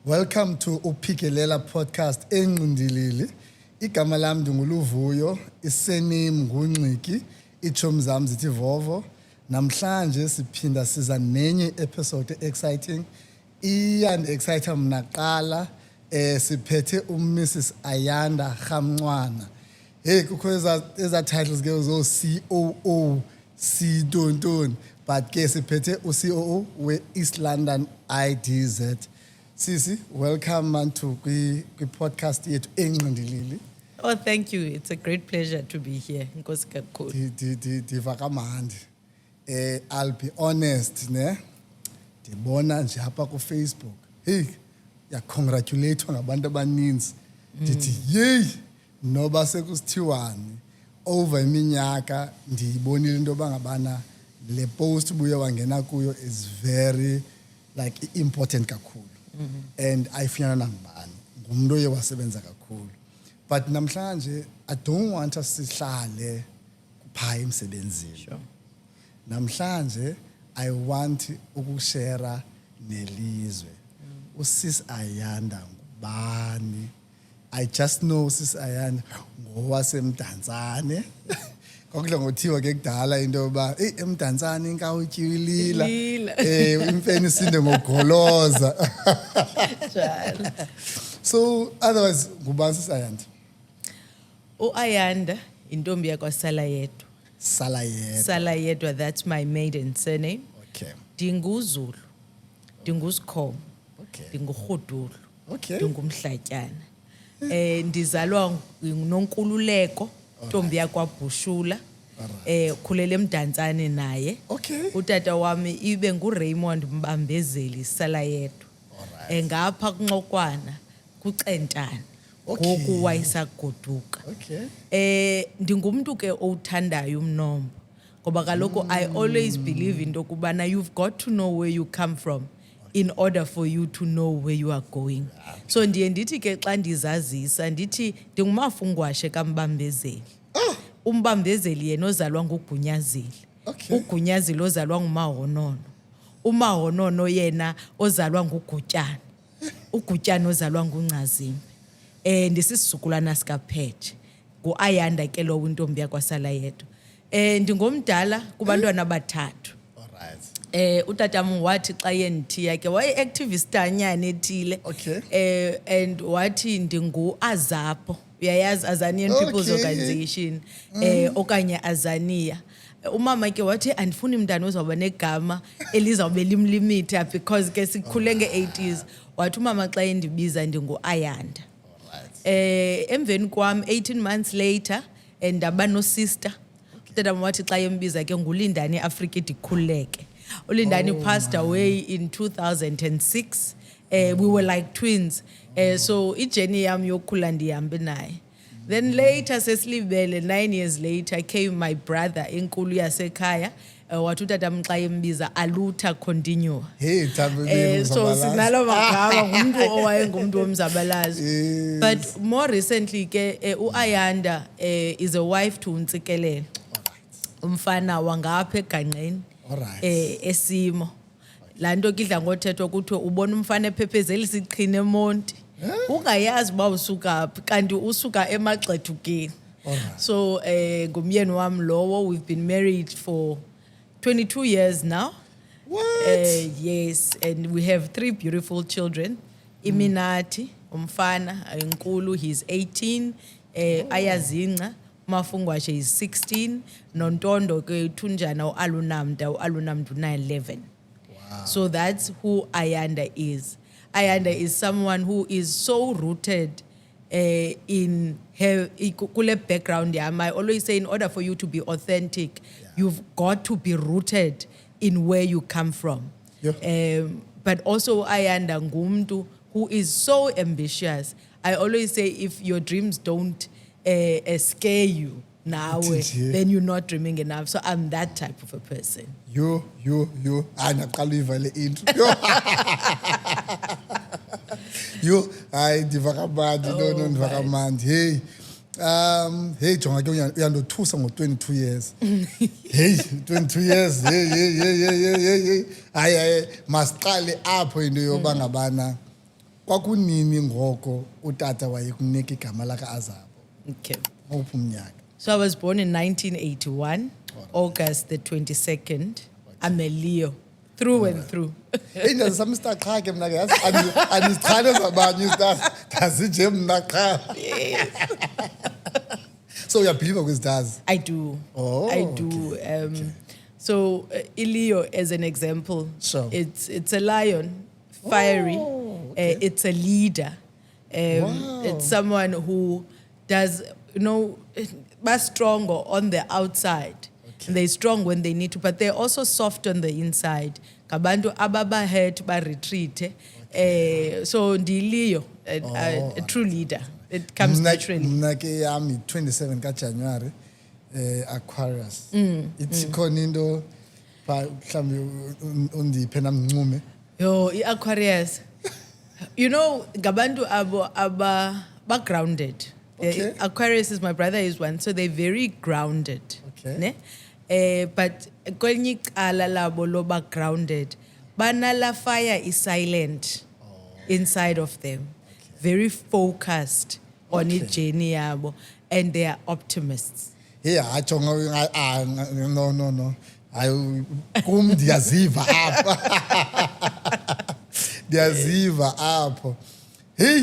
Welcome to Uphikelela podcast engqindilili. Igama lami ndinguluvuyo, isenim nguNciki, ichomi zami zithi Vovo. Namhlanje siphinda siza nenye episode exciting. Iyand excite mna qala siphethe uMrs Ayanda Khamncwana. Hey kukho eza titles ke zo COO, C Tonton, but ke siphethe uCOO we East London IDZ. Sisi, welcome man to the podcast yethu engqindilili. Oh, thank you. It's a great pleasure to be here. Nkosi kakhulu. Diva kamandi. I'll be honest, ne? Ndibona nje apha ku Facebook. Hey, ya congratulate ngabantu abaninzi. Ndithi yey, noba sekusithiwani over iminyaka ndiyibonile into bangabana le post buye wangena kuyo is very like important kakhulu. And ayifuna nangibani ngumuntu oye wasebenza kakhulu, but namhlanje I don't want us sihlale kupha emsebenzini. Sure. Namhlanje I want ukushare nelizwe. Usis Ayanda ngubani? I just know Sis Ayanda ngowasemdantsane. Kokudla ngothiwa ke kudala into yoba emdantsane inkawu utyiwilila imfene isinde ngogoloza. So otherwise ngubani Sis Ayanda? Ayanda intombi yakwaSala Yedwa. Sala Yedwa, that's my maiden surname. Okay. Ndinguzulu. Ndingusikhomo. Okay. Ndingurhudulu. Okay. Ndingumhlatyana. Ndizalwa noNkululeko, intombi yakwaBhushula. Khulele emdantsane naye. Okay. Utata wami ibe nguRaymond Mbambezeli Sala Yedwa. Alright. Ngapha kuNxokwana kuCentane. Okay. Ngoku wayesagoduka. Okay. Ndingumuntu ke owuthandayo umnombo. Ngoba kaloku I always believe into kubana you've got to know where you come from in order for you to know where you are going. So ndiye ndithi ke xa ndizazisa ndithi ndingumafungwashe kaMbambezeli. uMbambezeli yena ozalwa nguGunyazile. Okay. uGunyazile ozalwa nguMahonono. uMahonono yena ozalwa nguGutyana. uGutyana ozalwa nguNcazimbe. Ndisisizukulwana sikaPhethe. Ayanda ke lo intombi yakwaSala Yedwa. Ndingomdala kubantwana abathathu. Alright. Utatam wathi xa yendithiya ke waye-activist anyana ethile. Okay. And wathi ndingu-Azapo. Uyayazi Azanian People's Okay. Organization. Okanye Azania. Umama ke wathi andifuni mntana ozawuba negama elizawube limlimita because ke sikhule nge-80s. Wathi umama xa endibiza ndingu-Ayanda. Emveni kwam 18 months later ndaba no sister. Utata wathi xa embiza ke nguLindani Africa Dikhuleke. uLindani passed away in 2006. We were like twins. So ijourney yami yokukhula ndihambe naye. Then later sesilibele 9 years later came my brother enkulu yasekhaya. Wathi utata xa embiza Alutha Continue. Hey, Tabuleni So sinalo magama ngumuntu owayengumuntu womzabalazo. But more recently ke uAyanda is a wife to uNtsikelelo. Umfana wangapha eGanqeni. Alright. Esimo. Lanto kidla ngothethwa ukuthi ubona umfana ephephezela isiqhine eMonti. Ungayazi ba usuka phi kanti usuka eMagxethukeni. Alright. So ngumyeni wami lowo, we've been married for 22 years now. What? Yes, and we have 3 beautiful children. Iminati, umfana, enkulu, he's 18. Ayazinca, Mafungwashe is 16. Nontondo ke Thunjana uAlunamda 911. Wow. So that's who Ayanda is. Ayanda is someone who is so rooted in her kule background. I always say in order for you to be authentic, you've got to be rooted in where you come from. Yeah. But also Ayanda ngumuntu who is so ambitious. I always say if your dreams don't scare you now, then you're not dreaming enough. So I'm that type of a person. You. Naqala uyiva le intro. Yo, hayi ndiva kamandi no ndiva kamandi. Hey. Hey jonga ke uyandothusa ngo-22 years. Hey 22 years. Hey. Hayi masiqale apho into yoba ngabana kwakunini ngoko utata wayekunika igama laka-Azabo? Okay. Ngawuphi umnyaka? So I was born in 1981, August the 22nd. I'm a Leo, through and through. Eyi ndazisa Mr. Qha ke mna ke yazi andizichane zabanye izitars ndazije mna qha. So uyabhiliva kwizitars? I do. Oh, I do. So Leo, as an example, Sure. it's a lion, fiery. Okay. It's a leader. Wow. It's someone who does, they're stronger on the outside. Okay. They're strong when they need to, but they're also soft on the inside. Kabantu ababa head ba retreat. So ndi Leo, a true leader. It comes naturally. Mna ke yami 27 kaJanuary Aquarius. Ithi khona into ba mhlambi undiphe namncume. Yo, Aquarius. Gabantu aba grounded. Okay. Aquarius is my brother is one, so they're very grounded. Okay. Ne? But kwenye icala labo loba grounded, banala fire is silent inside of them. Very focused on Okay. ijeni yabo, and they are optimists. Yeah, atsho no. Hayi kum ndiyaziva apha. Ndiyaziva apho. Hey,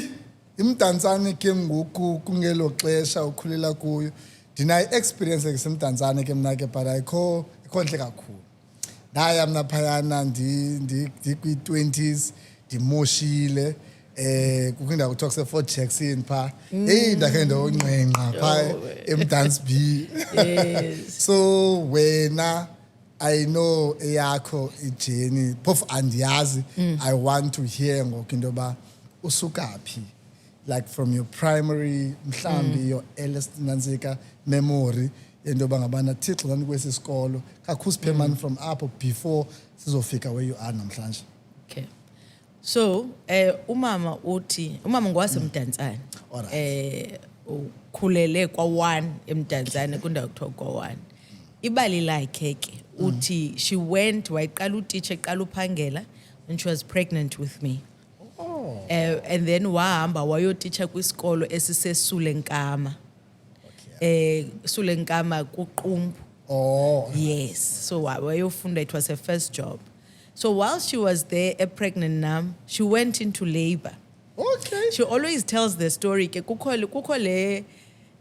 imdantsane ke ngoku kungelo xesha ukhulela kuyo. Ndinayo experience ke semdantsane ke mna ke but ayikho ntle kakhulu. Ndaya mna phayana ndi kwi-20s ndimoshile kukho indawo kuthiwa kuse-Fort Jackson phaa. Heyi ndakhe ndawunqenqa phaa eMdance B. Yes. So wena I know eyakho ijeni phofu andiyazi. I want to hear ngoku into yoba usuka phi, like from your primary mhlambi your earliest nantsika memory into yoba ngabana Thixo kwesi sikolo kakho siphe mani from apho before sizofika where you are namhlanje. Okay. So, umama ngowasemdantsane. Alright. Ukhulele kwa-1 emdantsane kundawo kuthiwa kwa-1. Ibali lakhe ke uthi she went wayiqala utitsha eqala uphangela when she was pregnant with me. Oh. And then wahamba wayotitsha kwisikolo esiseSulenkama. Sulenkama kuQumbu. Oh. Yes. So wayofunda, it was her first job. So while she was there, pregnant nam, she went into labor. Okay. She always tells the story ke kukho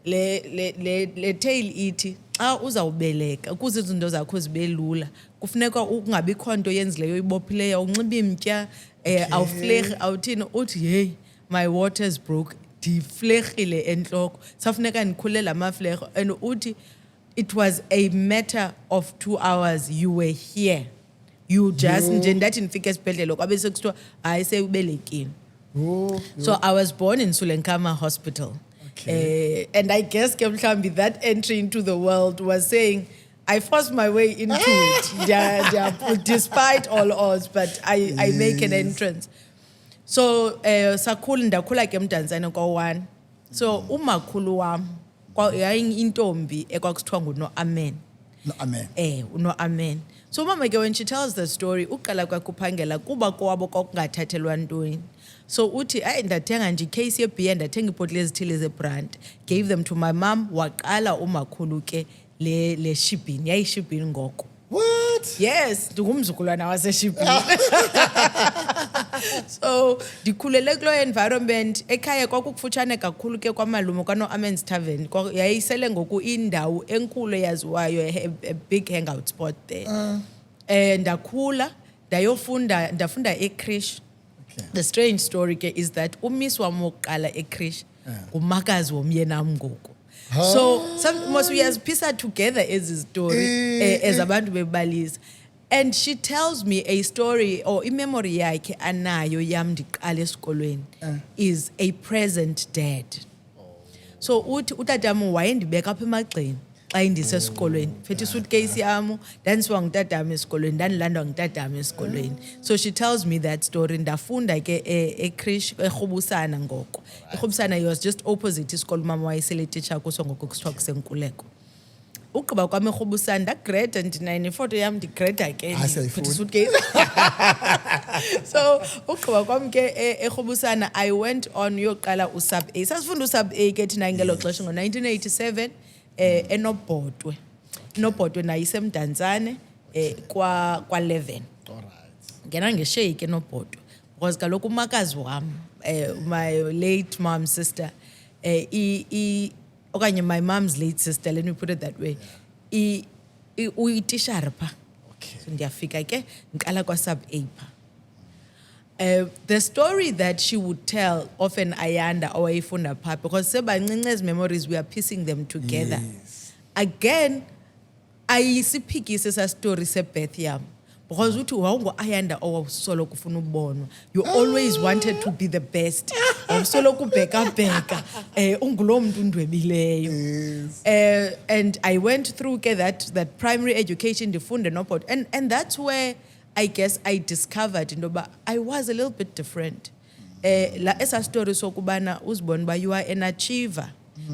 le tale ithi xa uzawubeleka ukuze izinto zakho zibe lula kufuneka ungabikho nto yenzileyo ibophileyo unxiba imtya awuflerhi awuthini uthi hey my waters broke ndiflerhile entloko safuneka ndikhule la maflerho and uthi it was a matter of 2 hours you were here you just nje ndathi ndifike esibhedlele kwabe sekuthiwa hayi sewubelekile. So I was born in Sulenkama Hospital. Okay. And I guess Kemhlambi, that entry into the world was saying, I forced my way into it, despite all odds, but I make an entrance. So sakhula ndakhula ke emdantsane kwa-1. So umakhulu wam yayintombi ekwakusithiwa nguNoamen. No, amen. uNoamen. So mama ke when she tells the story uqala kwakhe uphangela kuba kowabo kwakungathathelwa ntweni. So uthi ndathenga nje case yebeer ndathenga ibhotile ezithile zebrand, gave them to my mom, waqala umakhulu ke le shibhini yayishibhini ngoko. What? Yes, ndingumzukulwana waseshibhini. So ndikhulele kulo environment ekhaya kwakukufutshane kakhulu ke kwamalume kwaNoamen's Tavern yayisele ngoku indawo enkulu eyaziwayo a big hangout spot there. Ndakhula ndafunda eCrish. Okay. The strange story ke is that umiss wam wokuqala eCrish ngumakazi womyenam ngoku. So some must we has pieced together as a story as abantu bebalisa. And she tells me a story or a memory yakhe anayo yam ndiqala esikolweni is a present dad. So uthi utatamu wayendibeka apha emagxeni xa indisesikolweni. Phethe suitcase yam ndanisiwa ngutatam esikolweni ndandilandwa ngutatam esikolweni. So she tells me that story ndafunda ke eCrish eRhubusana ngoko. eRhubusana was just opposite isikolo mama wayesele teacher kuso ngoko kusithiwa kusenkuleko. ugqiba kwami eRhobusani ndagreda ndinayo nefoto yam ndigreda ke siyayifuna. suitcase. So ugqiba kwami ke eRhobusana I went on yoqala usub A. Sasifunda usub A ke thina ngelo xesha ngo1987 eNobhotwe. Nobhotwe nayo isemdantsane kwa 11. Ngena ngeshake eNobhotwe because kaloku umakazi wam my late mom's sister okanye my mom's late sister, let me put it that way, uyitishara pha. So ndiyafika ke ngiqala kwa sub A pha. The story that she would tell often Ayanda owayifunda pha, because sebancinci as memories we are piecing them together. Again ayisiphikise sa story se-birth yam because uthi wawungu Ayanda owawusoloko ufuna ubonwa. You always wanted to be the best. Wawusoloko ubheka ungulo muntu undwebileyo. And I went through that primary education ndifunde Nobhotwe, and that's where I guess I discovered indoba I was a little bit different. La esa story sokubana uzibona ba you are an achiever.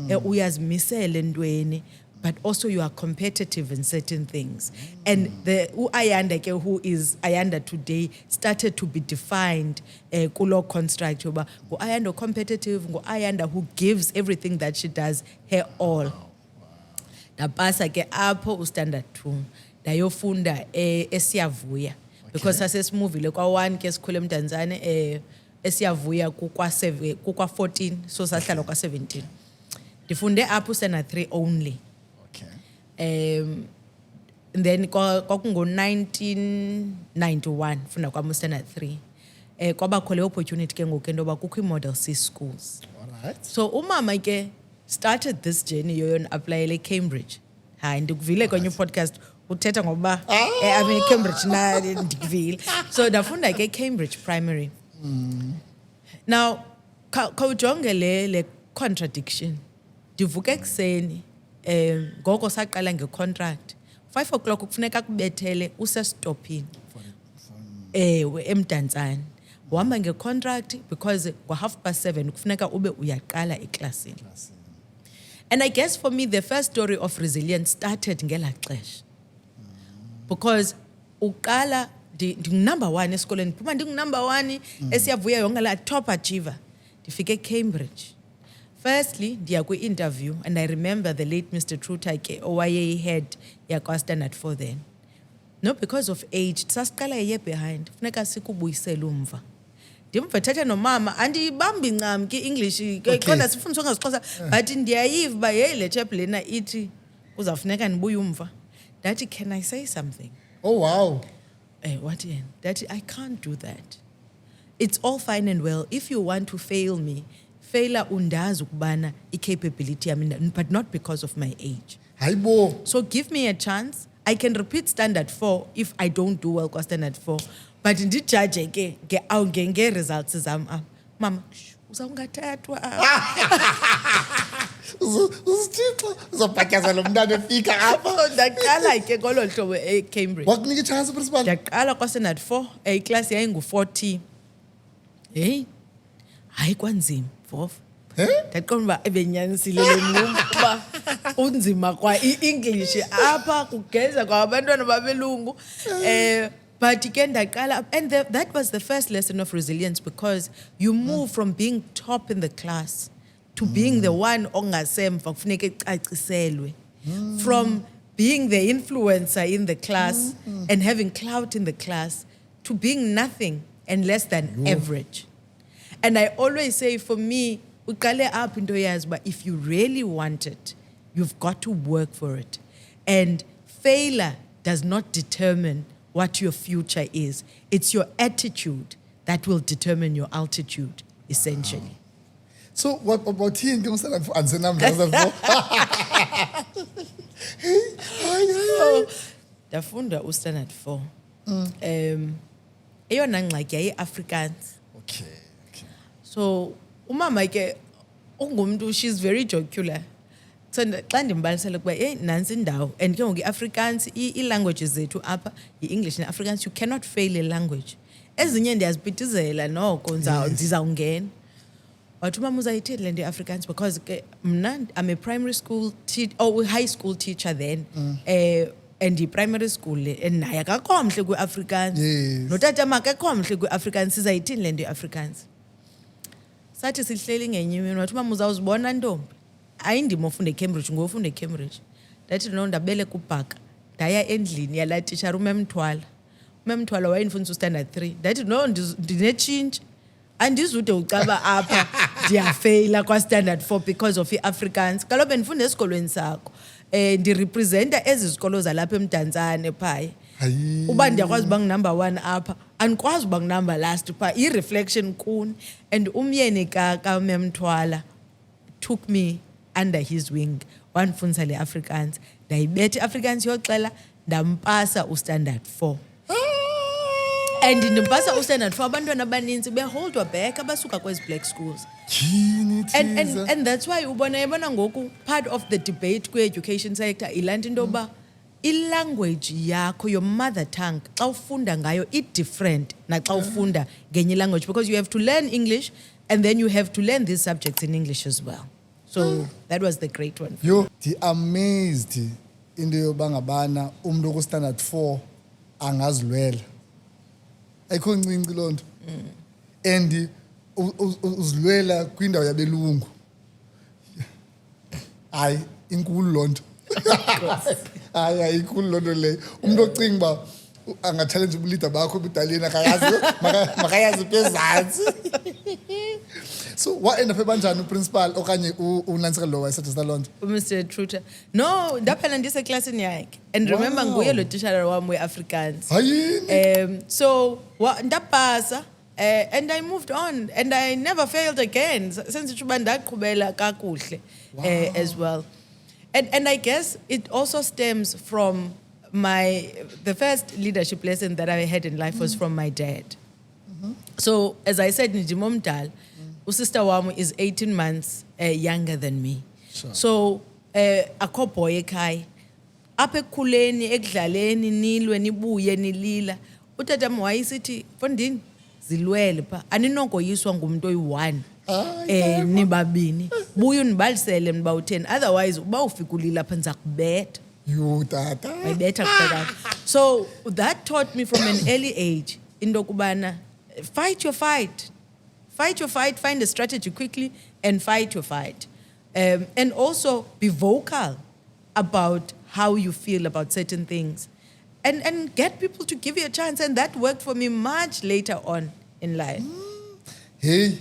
Uyazimisela entweni, but also you are competitive in certain things. And the Ayanda ke who is Ayanda today started to be defined kulo construct yoba Ayanda competitive, Ayanda who gives everything that she does her all. Ndapasa ke apho standard 2 ndayofunda eSiyavuya because sasesimuvile kwa 1 ke sikhule eMdantsane eSiyavuya kukwa 14, so sahlala kwa 17. Ndifunde apho standard 3 only. And then kwakungo 1991 funda kwami standard 3 kwabakho le opportunity ke ngoku intoba kukho i-Model C schools. So umama ke started this journey yoyon applyele Cambridge. Hayi ndikuvile kwenye podcast uthetha ngoba I Cambridge na ndikuvile. So ndafunda ke Cambridge primary. Now khawujonge le contradiction. Ndivuka ekuseni ngoko saqala ngecontract 5 o'clock kufuneka kubethele usestopini eMdantsane. Uhamba ngecontract because kwa 7:30 kufuneka ube uyaqala eklasini. And I guess for me the first story of resilience started ngela xesha. Because uqala number 1 esikoleni, phuma number 1 eSiyavuya yonke la top achiever. Ndifike Cambridge. Firstly, ndiya kwi-interview, and I remember the late Mr. Trutake owayeyi-head yakwa standard 4 then. No, because of age, sasiqala ye behind. Funeka sikubuyisela umva. Ndimvethethe nomama andiyibambi ncam ke English kodwa sifundiswa ngesiXhosa, but ndiyayiva ba hey le chap lena ithi uzawufuneka nibuye umva. Daddy, can I say something? Oh wow. What in? Daddy, I can't do that. It's all fine and well if you want to fail me. Failure undazi ukubana i-capability yami, but not because of my age. Hayibo. So give me a chance. I can repeat standard 4 if I don't do well kwa standard 4. But ndijudge ke awungenge results zam. Mama, uzawungathathwa. Uzithixo uzobhatyaza lo mntana efika apha. Ndaqala ke ngolo hlobo eCambridge. Wakunika i-chance principal? Ndaqala kwa standard 4 iclass yayingu-40. Hey. Hayi kwanzima Vovo. Ndaqonda uba ebenyanisile lo mlungu kuba unzima kwa i-English apha kugeza kwa abantwana babelungu. But again ndaqala, and that was the first lesson of resilience, because you move from being top in the class to being the one ongasemva kufuneka ecaciselwe, from being the influencer in the class and having clout in the class to being nothing and less than average. And I always say, for me, uqale apho into yazi ba if you really want it, you've got to work for it. And failure does not determine what your future is. It's your attitude that will determine your altitude, essentially. So what about you? Ndafunda uStandard 4. Eyona ngxaki yayi-Afrikaans. Okay. So umama ke ungumuntu, she's very jocular. So xa ndimbalisela kuba nansi indawo, and ke ngoku i-Afrikaans i-languages zethu apha i-English ne-Afrikaans, you cannot fail a language. Ezinye ndiyazipitizela noko ndizawungena. wathi umama uzayithini le nto i-Afrikaans because ke mna I'm a primary school high school teacher then and yi-primary school and naye akakho mhle kwi-Afrikaans Yes. notata makakho mhle kwi-Afrikaans sizayithini le nto i-Afrikaans sathi sihleli ngenye imini wathi umama uzawuzibona ntombi ayindima ofunda eCambridge ngofunda eCambridge ndathi no ndabele kubhaka ndaya endlini yalaa tishara umemthwala wayendifundisa ustandard 3 ndathi no ndinetshintshi andizude ucaba apha ndiyafeyila kwa-standard 4 because of i-Afrikaans kaloku bendifunda esikolweni sakho ndirepresenta ezi zikolo zalapha emdantsane phaya Hayi. uba ndiyakwazi uba ngunumber 1 apha andikwazi uba ngunumber last phaa i-reflection kuni and umyeni kamemthwala took me under his wing wandifundisa le Afrikaans ndayibetha i-Afrikaans yoxela ndampasa ustandard 4 and ndimpasa ustandard 4 abantwana abaninzi beholdwa back abasuka kwezi black schools Yini Tiza? and that's why yabona ngoku part of the debate kwi-education sector ilaa nto into yoba ilanguage yakho your mother tongue xa ufunda ngayo i-different naxa ufunda ngenye language because you have to learn English and then you have to learn these subjects in English as well so that was the great one Yo, amazed into yoba ngabana umuntu ku-standard 4 angazilwela ayikho ncinci loo nto and uzilwela kwindawo yabelungu hayi inkulu loo nto hayi ayikhulu loo nto leyo umuntu ocinga uba angatshalenje ubulida bakho ebudaleni makayazi phezantsi so waenda phe banjani uprincipal okanye unanseka lo wayesathisa loo nto Mr. Truter no ndaphela ndiseklasini yakhe and remember Wow. nguye lo tishara wam we-Afrikaans hayini so ndapasa and I moved on and I never failed again senditsho uba ndaqhubela kakuhle as well and I guess it also stems from the first leadership lesson that I had in life was from my dad so as I said ndimomdala usister wam is 18 months younger than me Sure. so akho boy ekhaya apha ekukhuleni ekudlaleni nilwe nibuye nilila utata wam wayesithi Fondini zilwele pha aninokoyiswa ngumuntu oyi-1 nibabini buye unibalisele niba u-10 otherwise uba ufika ulila apha ndiza kubetha yo tata wayibetha kutatata so that taught me from an early age into yokubana fight your fight find a strategy quickly and fight your fight and also be vocal about how you feel about certain things and get people to give you a chance and that worked for me much later on in life hey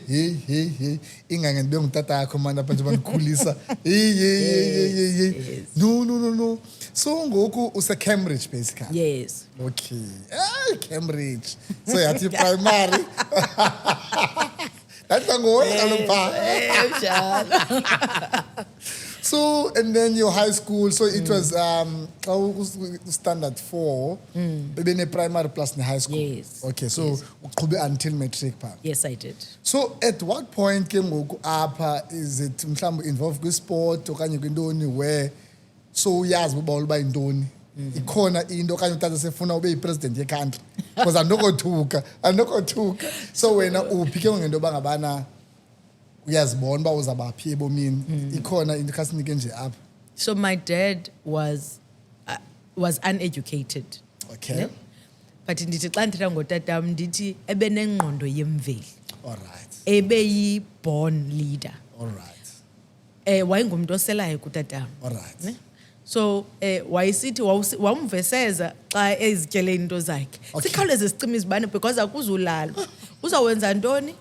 ingange ndibe ngutata yakho mani apha nje bandikhulisa hey no so ngoku use-Cambridge basically yes okay Cambridge so yathi primary so and then your high school so it was standard 4 bebene-primary plus ne-high school Yes. okay so uqhube until matric phaa yes I did so at what point ke ngoku apha is it mhlawumbi involved kwisport okanye kwintoni where so uyazi uba yintoni ikhona into okanye utata sefuna ube yipresident yekhantri because andokothuka so wena uphi ke ngento yoba ngabana uyazibona uba uzabaphi ebomini ikhona into khasinike nje apha so my dad was uneducated okay ne? But ndithi xa ndithetha ngotatam ndithi ebenengqondo yemveli all right ebeyi-born leader all right wayengumntu oselayo kutatam all right ne? So wayesithi wamveseza xa ezityele into zakhe Okay. sikhawuleze sicima izibane because akuzulalwa uzawwenza ntoni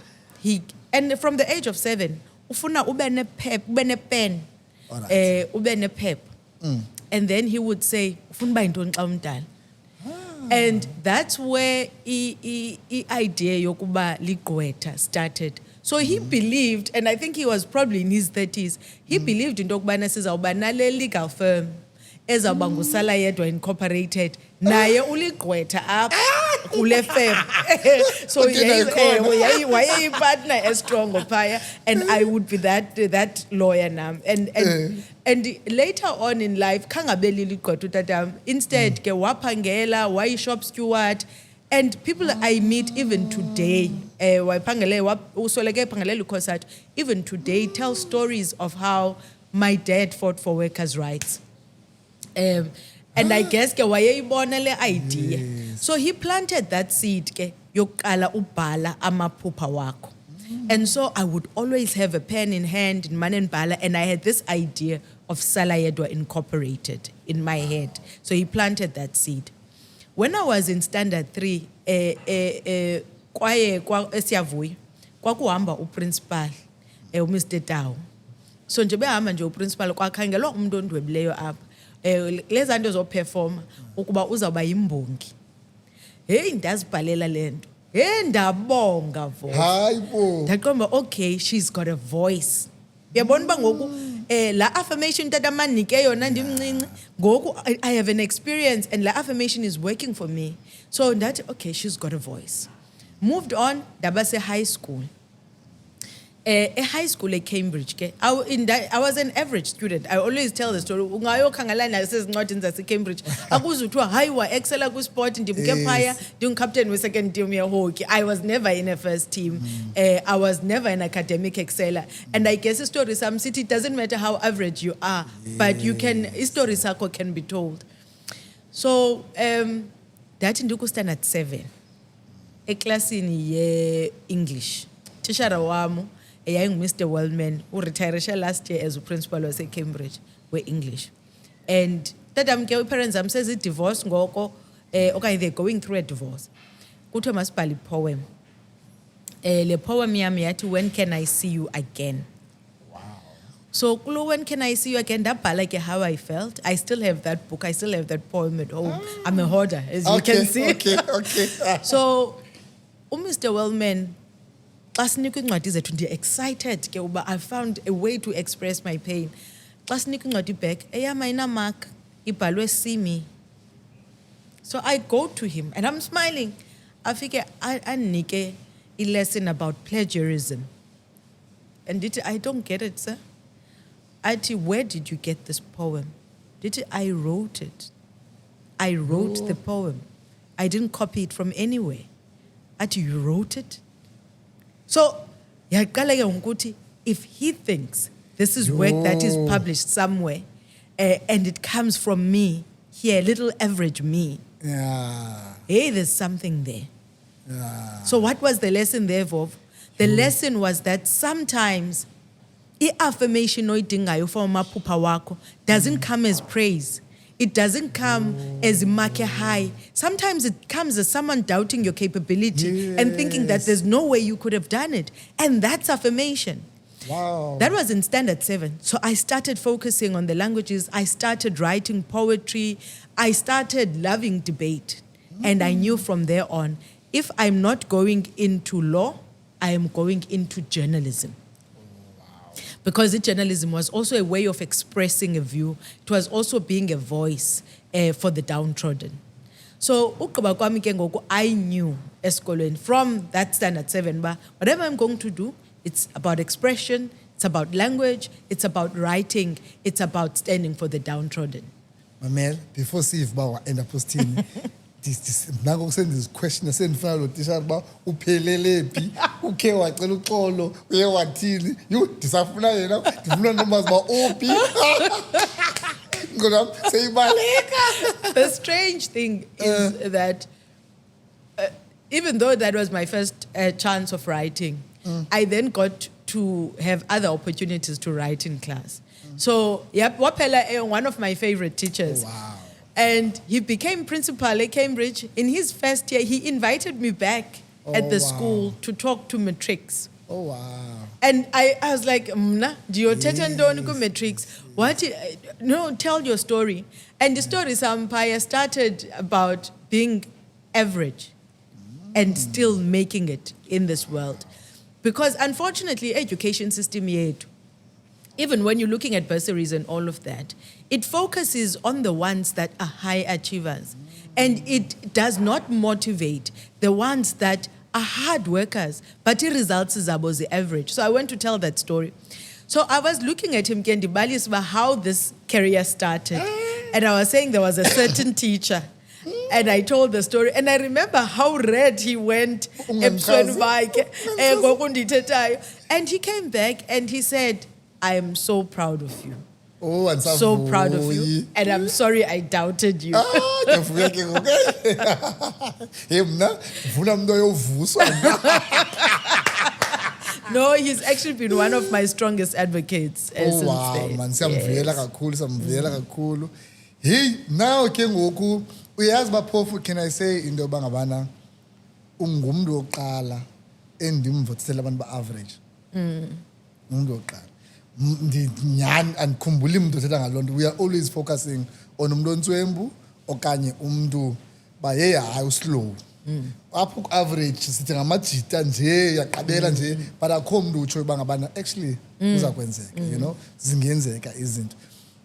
and from the age of 7 ufuna ube nepen Alright. ube nephepha and then he would say ufuna uba yintoni xa umdala and that's where i-idea yokuba ligqwetha started so he believed and I think he was probably in his 30s he believed into yokubana sizawuba nale legal firm ezawuba ngusala yedwa incorporated naye uligqwetha apha kule firm so wayeyipartner estrongo phaya and I would be that lawyer nam and later on in life khangabeli ligqwetha utatam instead ke waphangela wayi-shop steward And people I meet even today, even today tell stories of how my dad fought for workers' rights. And I guess ke wayeyibona le idea. So he planted that seed ke yokuqala ubhala amaphupha wakho. And so I would always have a pen in hand in Manenbala, and I had this idea of Salayedwa Incorporated in my head. So he planted that seed. When I was in standard 3, eSiyavuya, kwakuhamba uprincipal, uMr. Tao. So nje behamba nje uprincipal kwakhangelwa umuntu ondwebileyo apha. Leza nto zoperforma ukuba uzawuba yimbongi. Hey ndazibhalela lento. Hey ndabonga vo. Hayi bo. Ndaqomba okay, she's got a voice. Yabona ba ngoku la affirmation tata manike yona ndimncinci ngoku I have an experience and la affirmation is working for me. So that okay, she's got a voice. Moved on, ndaba se high school. A high school at Cambridge. I was an average student. I always tell the story. Ungayokhangelana sezincwadini zase Cambridge. Akuzuthiwa hayi wa excel ku sport ndimke phaya captain we second team ye hockey. I was never in a first team. I was never an academic exceller. And I guess the story some city it doesn't matter how average you are, but you can story sakho can be told. So that ndiku standard 7. Eklasini ye English. Tishara wamu Mr. Wellman, who retired last year as a principal was at Cambridge, were English. And that parents says it divorce okay, they're going through a divorce. Kuto maspali poem. Le poem yami when can I see you again? Wow. So when can I see you again? That like how I felt. I still have that book. I still have that poem at home. I'm a hoarder, as you can see. Okay. So, Mr. Wellman, excited I found a way to express my pain. Back, mark, see me. So I go to him and I'm smiling. I figure I need a lesson about plagiarism. And I don't get it, sir. Where did you get this poem? I wrote it. I wrote the poem. I didn't copy it from anywhere. You wrote it? So, if he thinks this is work that is published somewhere and it comes from me, here, little average me, hey, there's something there. Yeah. So what was the lesson there, Vov? The lesson was that sometimes affirmation doesn't come as praise. It doesn't come as mark high. Sometimes it comes as someone doubting your capability and thinking that there's no way you could have done it. And that's affirmation. Wow. That was in standard 7. So I started focusing on the languages. I started writing poetry. I started loving debate. And I knew from there on, if I'm not going into law, I am going into journalism. Because journalism was also a way of expressing a view. It was also being a voice for the downtrodden. So, I knew esikolweni from that standard 7, but whatever I'm going to do, it's about expression, it's about language, it's about writing, it's about standing for the downtrodden. Mamel, before Steve Bauer end up posting, nango kusenda iziquestion esendifuna lo tishara ba uphelele phi ukhe wacela uxolo uye wathini yo ndisafuna yena ndifuna nomazi ba ophi ngoba seyibaleka. The strange thing is that even though that was my first chance of writing, I then got to have other opportunities to write in class. So, Wapela, one of my favorite teachers. Oh, wow. And he became principal at Cambridge. In his first year, he invited me back at the school to talk to matrics. Oh, wow. And I was like, Mna, do you matrics? What? No, tell your story. And the story, Sampaya, started about being average and still making it in this world. Because unfortunately, education system yet, even when you're looking at bursaries and all of that, it focuses on the ones that are high achievers. And it does not motivate the ones that are hard workers, but it results as about the average. So I went to tell that story. So I was looking at him, Kendi Balis, about how this career started. And I was saying there was a certain teacher. And I told the story, and I remember how red he went ebusweni bakhe, ngokundithethayo. And he came back and he said, I am so proud of you. Oh, and So proud of you. And I'm sorry I doubted you. Ndiyavuya ke ngoku. Hey mna ngifuna umuntu oyovuswa. No, he's actually been one of my strongest advocates since wow, then. man, siyamvuyela kakhulu. Hey, now ke ngoku uyazi baphofu, can I say into yoba ngabana ungumntu wokuqala endimvothisela abantu ba-average. Umuntu wokuqala. Ndinyani andikhumbuli mntu othetha ngaloo nto. We are always focusing on umuntu ontswembu okanye umuntu baye hayi uslow. Apho ku-average sithi ngamajita nje yaqabela nje but akho mntu utsho uba ngabana actually kuza kwenzeka, you know, zingenzeka izinto.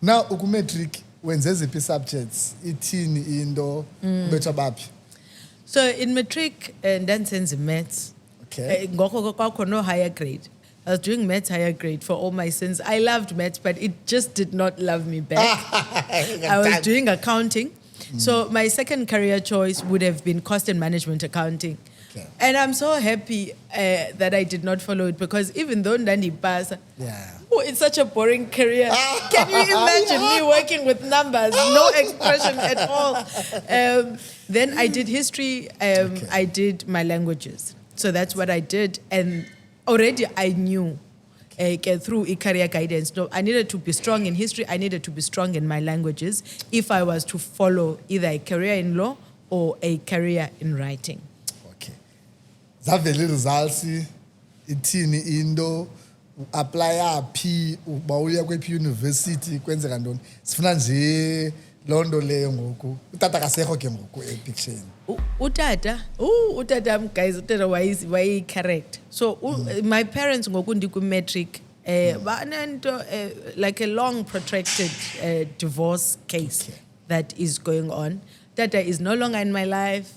Now ukumatric wenze ziphi subjects, ithini into, ubethwa baphi? So in matric, ndansenza maths. Okay. Ngoko kwakho no higher grade. I was doing maths higher grade for all my sins. I loved maths, but it just did not love me back. I was doing accounting. So my second career choice would have been cost and management accounting. Okay. And I'm so happy that I did not follow it, because even though Ndandi pass, it's such a boring career. Can you imagine me working with numbers? No expression at all. Then I did history. I did my languages. So that's what I did. And already I knew through career guidance, no, I needed to be strong in history. I needed to be strong in my languages if I was to follow either a career in law or a career in writing. Okay. Zavele results, ithini into, apply phi, uba uya kwephi university kwenzeka ntoni. Sifuna nje loo nto leyo ngoku. Utata kasekho ke ngoku epicture. Utata guys, utata wayi correct. So my parents ngoku ndiku-matric like a long protracted divorce case that is going on. Tata is no longer in my life.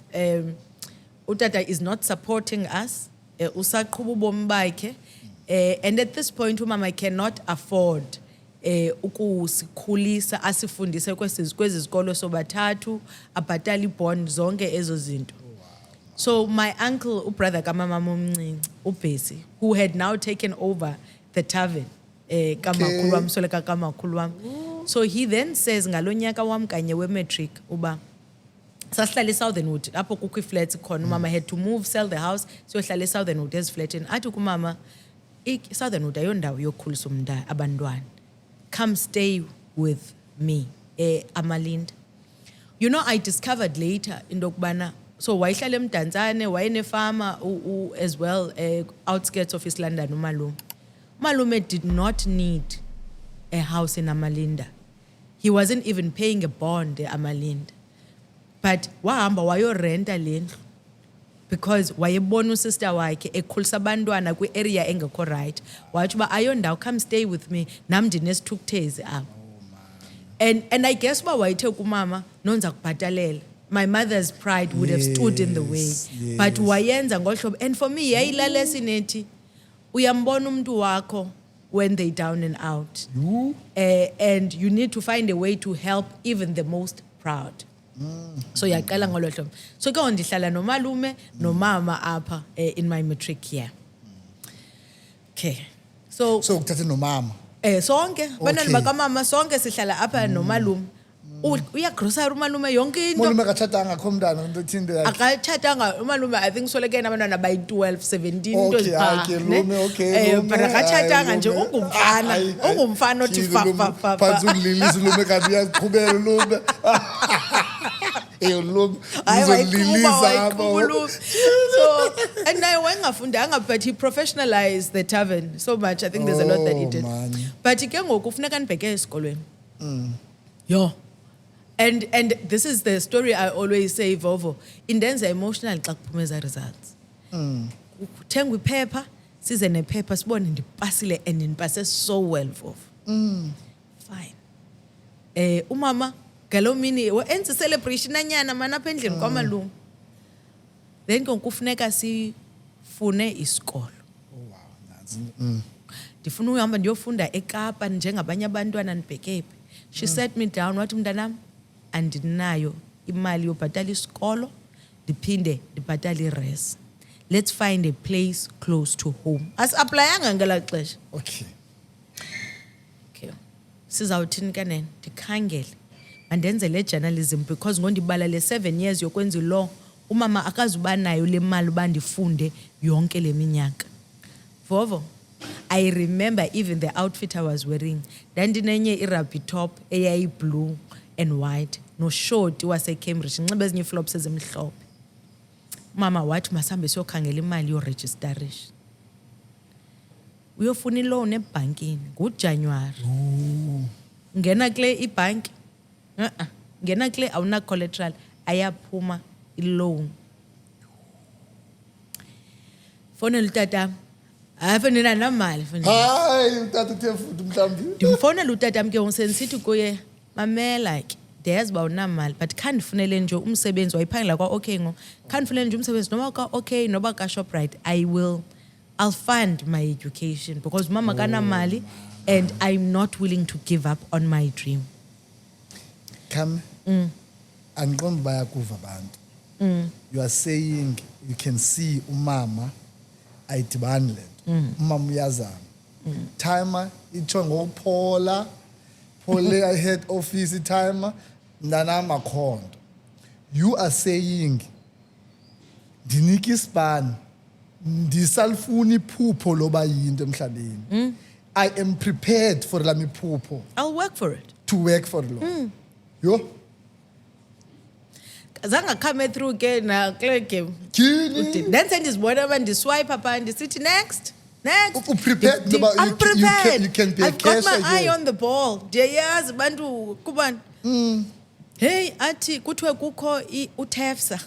Utata is not supporting us. Usaqhuba ubomi bakhe. And at this point umama cannot afford ukusikhulisa asifundise kwezi zikolo sobathathu, abhatala ibond zonke ezo zinto. So my uncle, ubrother kamama omncinci, uBhesi, who had now taken over the tavern, kamakhulu wam, soleka kamakhulu wam. So he then says ngalo nyaka wam kanye we-matric uba sasihlala eSouthernwood apho kukho iflats khona. Umama had to move, sell the house, siyohlala eSouthernwood eziflatini. Athi kumama, iSouthernwood ayondawo yokukhulisa abantwana. Come stay with me, Amalinda. You know, I discovered later in Dokbana, so wayihlala eMdantsane, wayenefama as well, outskirts of East London, umalume. Umalume did not need a house in Amalinda. He wasn't even paying a bond, Amalinda. But wahamba wayorenta le ndlu because wayebona usister wakhe ekhulisa abantwana kwi-area engekho right. Wathi uba ayondawo, come stay with me, nam ndinesithukuthezi apho. And I guess uba wayithe kumama nonza kubhatalela, my mother's pride would have stood in the way. Yes. But wayenza ngohlobo. And for me yayilale sinethi uyambona umuntu wakho when they down and out. And you need to find a way to help even the most proud. So yaqala ngolo hlobo. So ke ndihlala nomalume nomama apha in my matric year. Okay. So ukuthathe nomama. Sonke abantwana bakamama sonke sihlala apha nomalume. Uyagrocery umalume yonke into. Umalume akatshatanga akho mntana into ethinde yakhe. Akatshatanga umalume, I think soleke abantwana bayi 12 17 into ezipha. Okay, lume. But akatshatanga nje ungumfana othi fa. Phansi ulilisa lume kanti uyaqhubela lume. So, and I wengafundanga, but he professionalized the tavern so much. I think there's a lot that he did. Man. But ke ngoku kufuneka ndibheke esikolweni. Yo. And this is the story I always say, Vovo. Indenza emotional xa kuphumeza results. Kuthengwa iphepha, size nephepha sibone ndipasile and ndipase so well, Vovo. Fine. Umama ngalo mini enze celebration anyana mana apha endlini kwamalume. Then kufuneka sifune isikolo. Oh wow, ndifuna uhamba ndiyofunda eKapa njengabanye abantwana ndibhekephi. She sat me down wathi mntanam andinayo imali yobhatala isikolo ndiphinde ndibhatale ires. Let's find a place close to home. Asi-aplayanga ngelaa xesha. Okay. Okay. Sizawuthini ke nene? Ndikhangele. Mandenze le journalism because ngondibala le 7 years yokwenza law, umama akazuba nayo le mali uba ndifunde yonke le minyaka. Vovo, I remember even the outfit I was wearing. Ndandinenye irugby top eyayi-blue and white. No short waseCambridge. Nxibe ezinye flops ezimhlophe. Mama wathi masambe siyokhangela imali yoregisterisha. Uyofuna iloan ebhankini ngoJanuary. Ngena kule ibhanki. Ngena kule awuna collateral ayaphuma iloan. Fonela utata. Afanele namali mfana. Hayi utata uthe futhi mhlambi. Ndimfonela utata mke ngisisithi kuye mamela ke. Ndiyazi ba unamali but khandifunele nje umsebenzi wayiphangela kwa okay ngo. Khandifunele nje umsebenzi noma ka okay noba ka Shoprite I'll fund my education because mama kanamali and I'm not willing to give up on my dream. Come. Angiqondi bayakuva abantu. You are saying you can see umama ayidibani lento. Umama uyazama. Timer itsho ngokuphola. Pole I head office timer ndana makhondo. You are saying ndinika ispan ndisalfuna iphupho loba yinto emhlabeni. I am prepared for lami iphupho. I'll work for it. To work for lo. Yo. Zanga come through ke na kule game. Kini. Then sendizibona abantu swipe apha ndisithi next. Prepared I'm prepared. You can be I've a got my cashier, eye yeah. on the ball. Ndiyayazi bantu kubani. Hey athi kuthiwe kukho uTEFSA.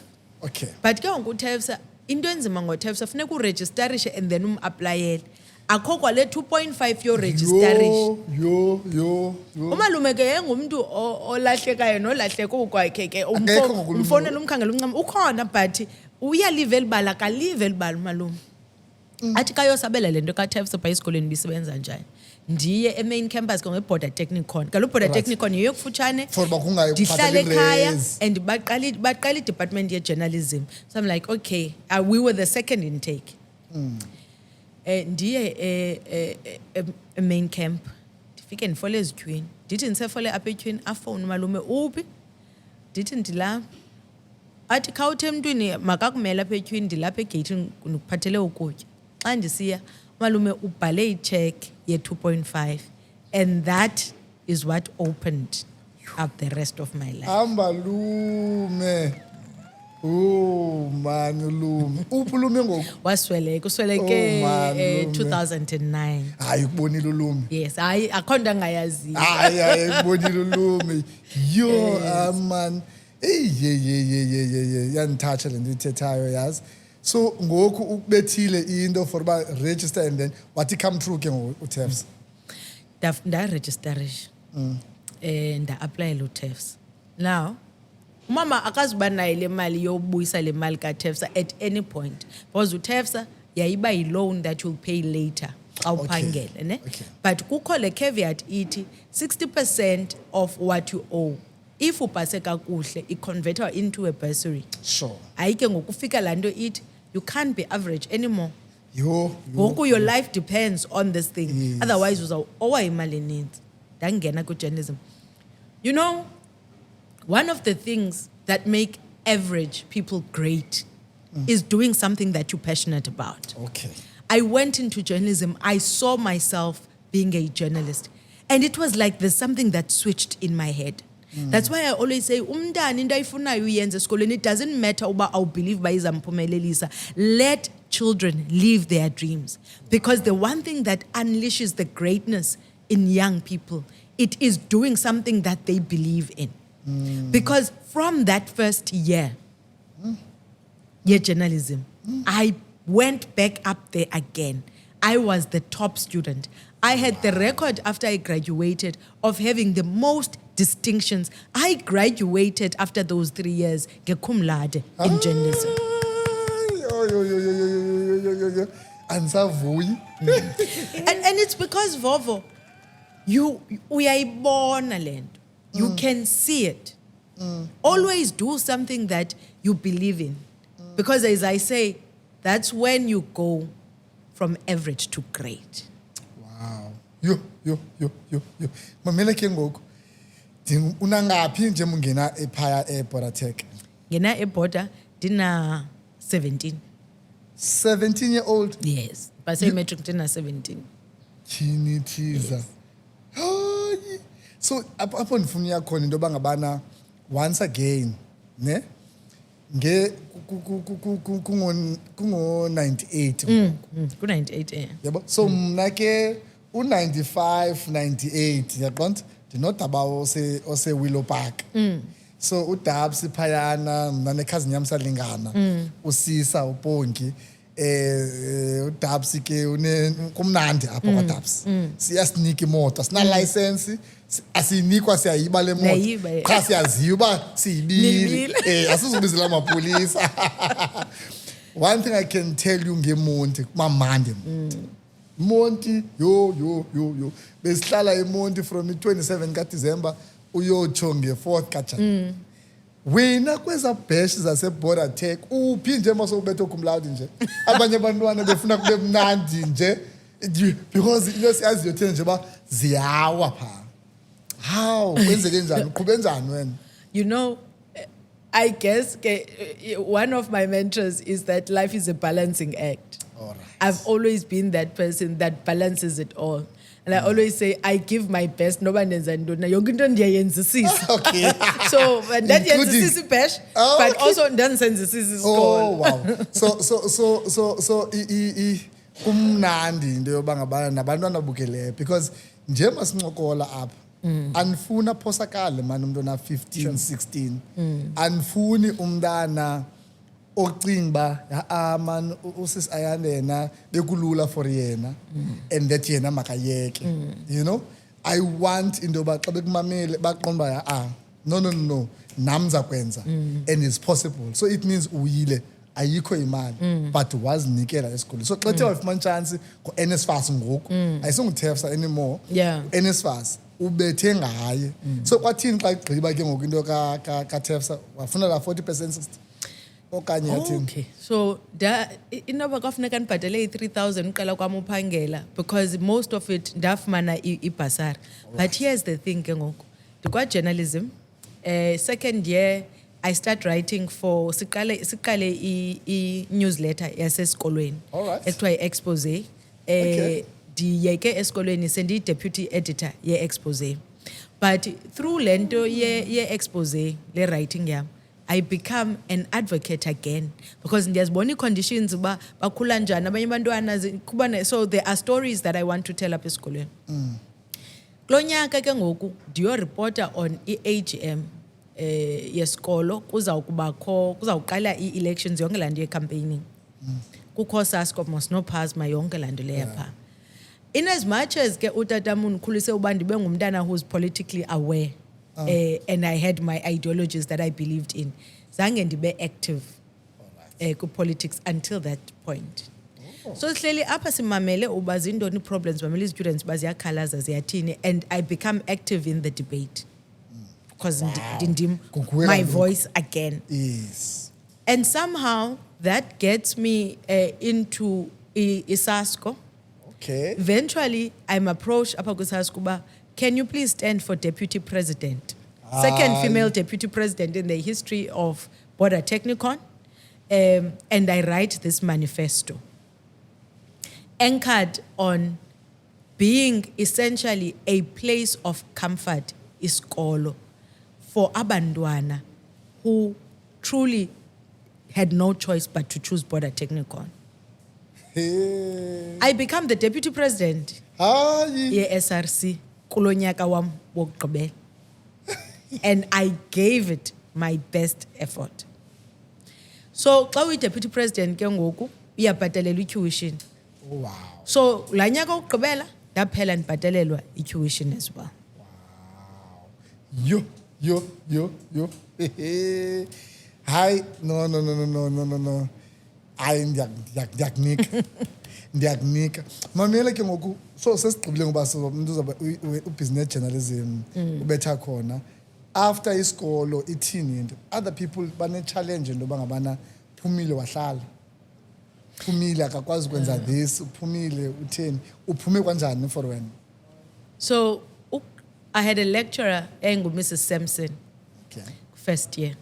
Okay. But ke ngokuTEFSA into enzima ngoTEFSA funeka uregisterishe and then umapplyele. Akho kwale 2.5 yo registerishe. Yo. Umalume ke yengumuntu olahlekayo nolahleko kwakhe ke umfonela umkhangela umncane ukhona but uyalive elibala kalive elibala umalume. Athi kayosabela lento kaTEFSA pha esikoleni bisebenza njani. Ndiye emain campus ke ngeBorder Technikon. Kaloku Border Technikon yiyo kufutshane. For bakungayiphatha Ndihlale ekhaya and baqala department ye journalism. So I'm like okay, we were the second intake. Ndiye main camp. Ndifike ndifole ezityhwini. Ndithi ndisefole apha etyhwini afone umalume uphi? Ndithi ndilapha. Athi khawuthe emntwini makakumela apha etyhwini ndilapha egate ndikuphathele ukutya. Xa ndisiya malume ubhale icheck ye 2.5 and that is what opened up the rest of my life. Ambalume. Oh man lume. Upulume ngoku. Wasweleke usweleke 2009. Hayi ukubonile ulume. Yes, hayi akhonda ngayazi. Hayi ukubonile ulume. Yo man. Hey yanthatha lento ithethayo yazi. So ngoku ukubethile into for ba register and then wathi come through ke uTEFSA. Da registerisha. Nda apply uTEFSA. Now umama akazuba nayo le mali yobuyisa le mali kaTEFSA at any point because uTEFSA yayiba yi-loan that you'll pay later xa uphangele ne. But kukho le caveat ithi 60% of what you owe if upase kakuhle iconvertwa into a bursary. Sure. Ayike ngokufika lanto ithi you can't be average anymore. Yo. Ngoku your life depends on this thing. Yes. Otherwise uzawa imali eninzi. Ndangena ku-journalism. You know, one of the things that make average people great is doing something that you're passionate about. Okay. I went into journalism. I saw myself being a journalist. And it was like there's something that switched in my head. That's why I always say, umntana into ayifunayo uyenze esikoleni, it doesn't matter uba awubelieve ba izamphumelelisa. Let children live their dreams. Because the one thing that unleashes the greatness in young people, it is doing something that they believe in. Because from that first year journalism, I went back up there again. I was the top student. I had the record after I graduated of having the most distinctions. I graduated after those 3 years, cum laude in journalism. And it's because Vovo, uyayibona lento. You can see it. Always do something that you believe in. Because as I say, that's when you go from average to great. Wow. Yo. Mamela ke ngoku. Unangaphi nje mungena ephaya eBoratech? Ngena eborder dina 17. 17-year-old. Yes. Base matric dina 17. Chini teaser. Hayi. So apho ndifuna yakhona into bangabana once again, ne? Nge kungo 98. Ku 98 eh. Yabo. So mna ke u95 98 yaqonda ndinodaba ose Willow Park. So uDabs iphayana mna nekhazini yami salingana. Usisa uPonki uDabs ke kumnandi apho kwaDabs. Siyasinika imoto, sina license, asinikwa siyayiba le moto. Cha siyaziwa uba siyibile. Asizubizela amapolisa. One thing I can tell you ngeMonti, kumaMande. Monti, yo. Besihlala eMonti from the 27 kaDecember uyotsho nge4th kaJanuary. Wena kweza bhesh zaseBoratech uphi nje masowubethe kumloud nje. Abanye abantwana befuna kube mnandi nje because into siyaziyo thina nje ba ziyawa pha. How kwenzeke njani uqhube njani wena? You know, I guess one of my mantras is that life is a balancing act. All right. I've always been that person that balances it all. And I always say, I give my best. Nobody knows ndona yonke into ndiyayenzisisa. Okay. So ndiyayenzisisa ibash, but also ndiyayenzisisa isikole. Oh wow. So kumnandi into yoba ngabana nabantwana bukele because nje masincokola apha. Anifuna phosakale man umuntu na 15 16. Anifuni umntana ocinga man usis ayandena bekulula for yena and that yena makayeke. You know, I want into ba xa bekumamele baqomba no namza kwenza and it's possible. So it means uyile ayikho imali but wazinikela esikoleni. So xa wafumana chance ko NSFAS ngoku ayisongutefsa anymore. Yeah. NSFAS ubethe ngaye. So kwathini xa igqiba ke ngoku into ka TEFSA wafuna la 40% 60 okanye yathini? Okay. So inoba kwafuneka nibhatele i-3,000 uqala kwami uphangela because most of it ndafumana ibhasari. But here's the thing ke ngoku. Ndikwa-journalism. Second year I start writing for siqale i-newsletter yasesikolweni. All right. Ekuthiwa yi-expose. Okay. Ndiyeke esikolweni sendi-deputy editor ye-expose. But through lento ye-expose, le writing yam, I become an advocate again because ndiyazibona ii-conditions uba bakhula njani abanye abantwana so there are stories that I want to tell up esikolweni. Kulo nyaka ke ngoku ndiyoripota on i-AGM yesikolo kuzawuqala ii-elections yonke laa nto ye-campaigning. Kukho SASCO mos noPASMA yonke laa nto leya phaa. In as much as ke utatamu ndikhulise uba ndibe ngumntana who's politically aware and I had my ideologies that I believed in, zange ndibe active ku-politics until that point. So sihleli apha simamele uba zintoni problems bamele students baziyakhalaza ziyathini and I become active in the debate because my voice again. Yes. And somehow that gets me into SASCO. Okay. Eventually, I'm approached apha ku-SASCO uba, can you please stand for deputy president? Second female deputy president in the history of Border Technikon. And I write this manifesto anchored on being essentially a place of comfort, iskolo, for abantwana who truly had no choice but to choose Border Technikon. Hey. I become the deputy president ye-SRC kulo nyaka wam wokugqibela. And I gave it my best effort. So xa uyi-deputy president ke ngoku uyabhatelelwa i-tuition. Oh, wow. So laa nyaka wokugqibela ndaphela ndibhatelelwa i-tuition as well. Wow. Yo. Hayi, no. Hayi ndiyakunika. Mamela ke ngoku so sesigqibile ngoba umuntu uzoba u-business journalism ubetha khona. after isikolo ithini into other people bane-challenge into yoba ngabana phumile wahlala phumile akakwazi ukwenza this uphumile utheni uphume kanjani for wena? So I had a lecturer Mrs. Sampson Okay. first year.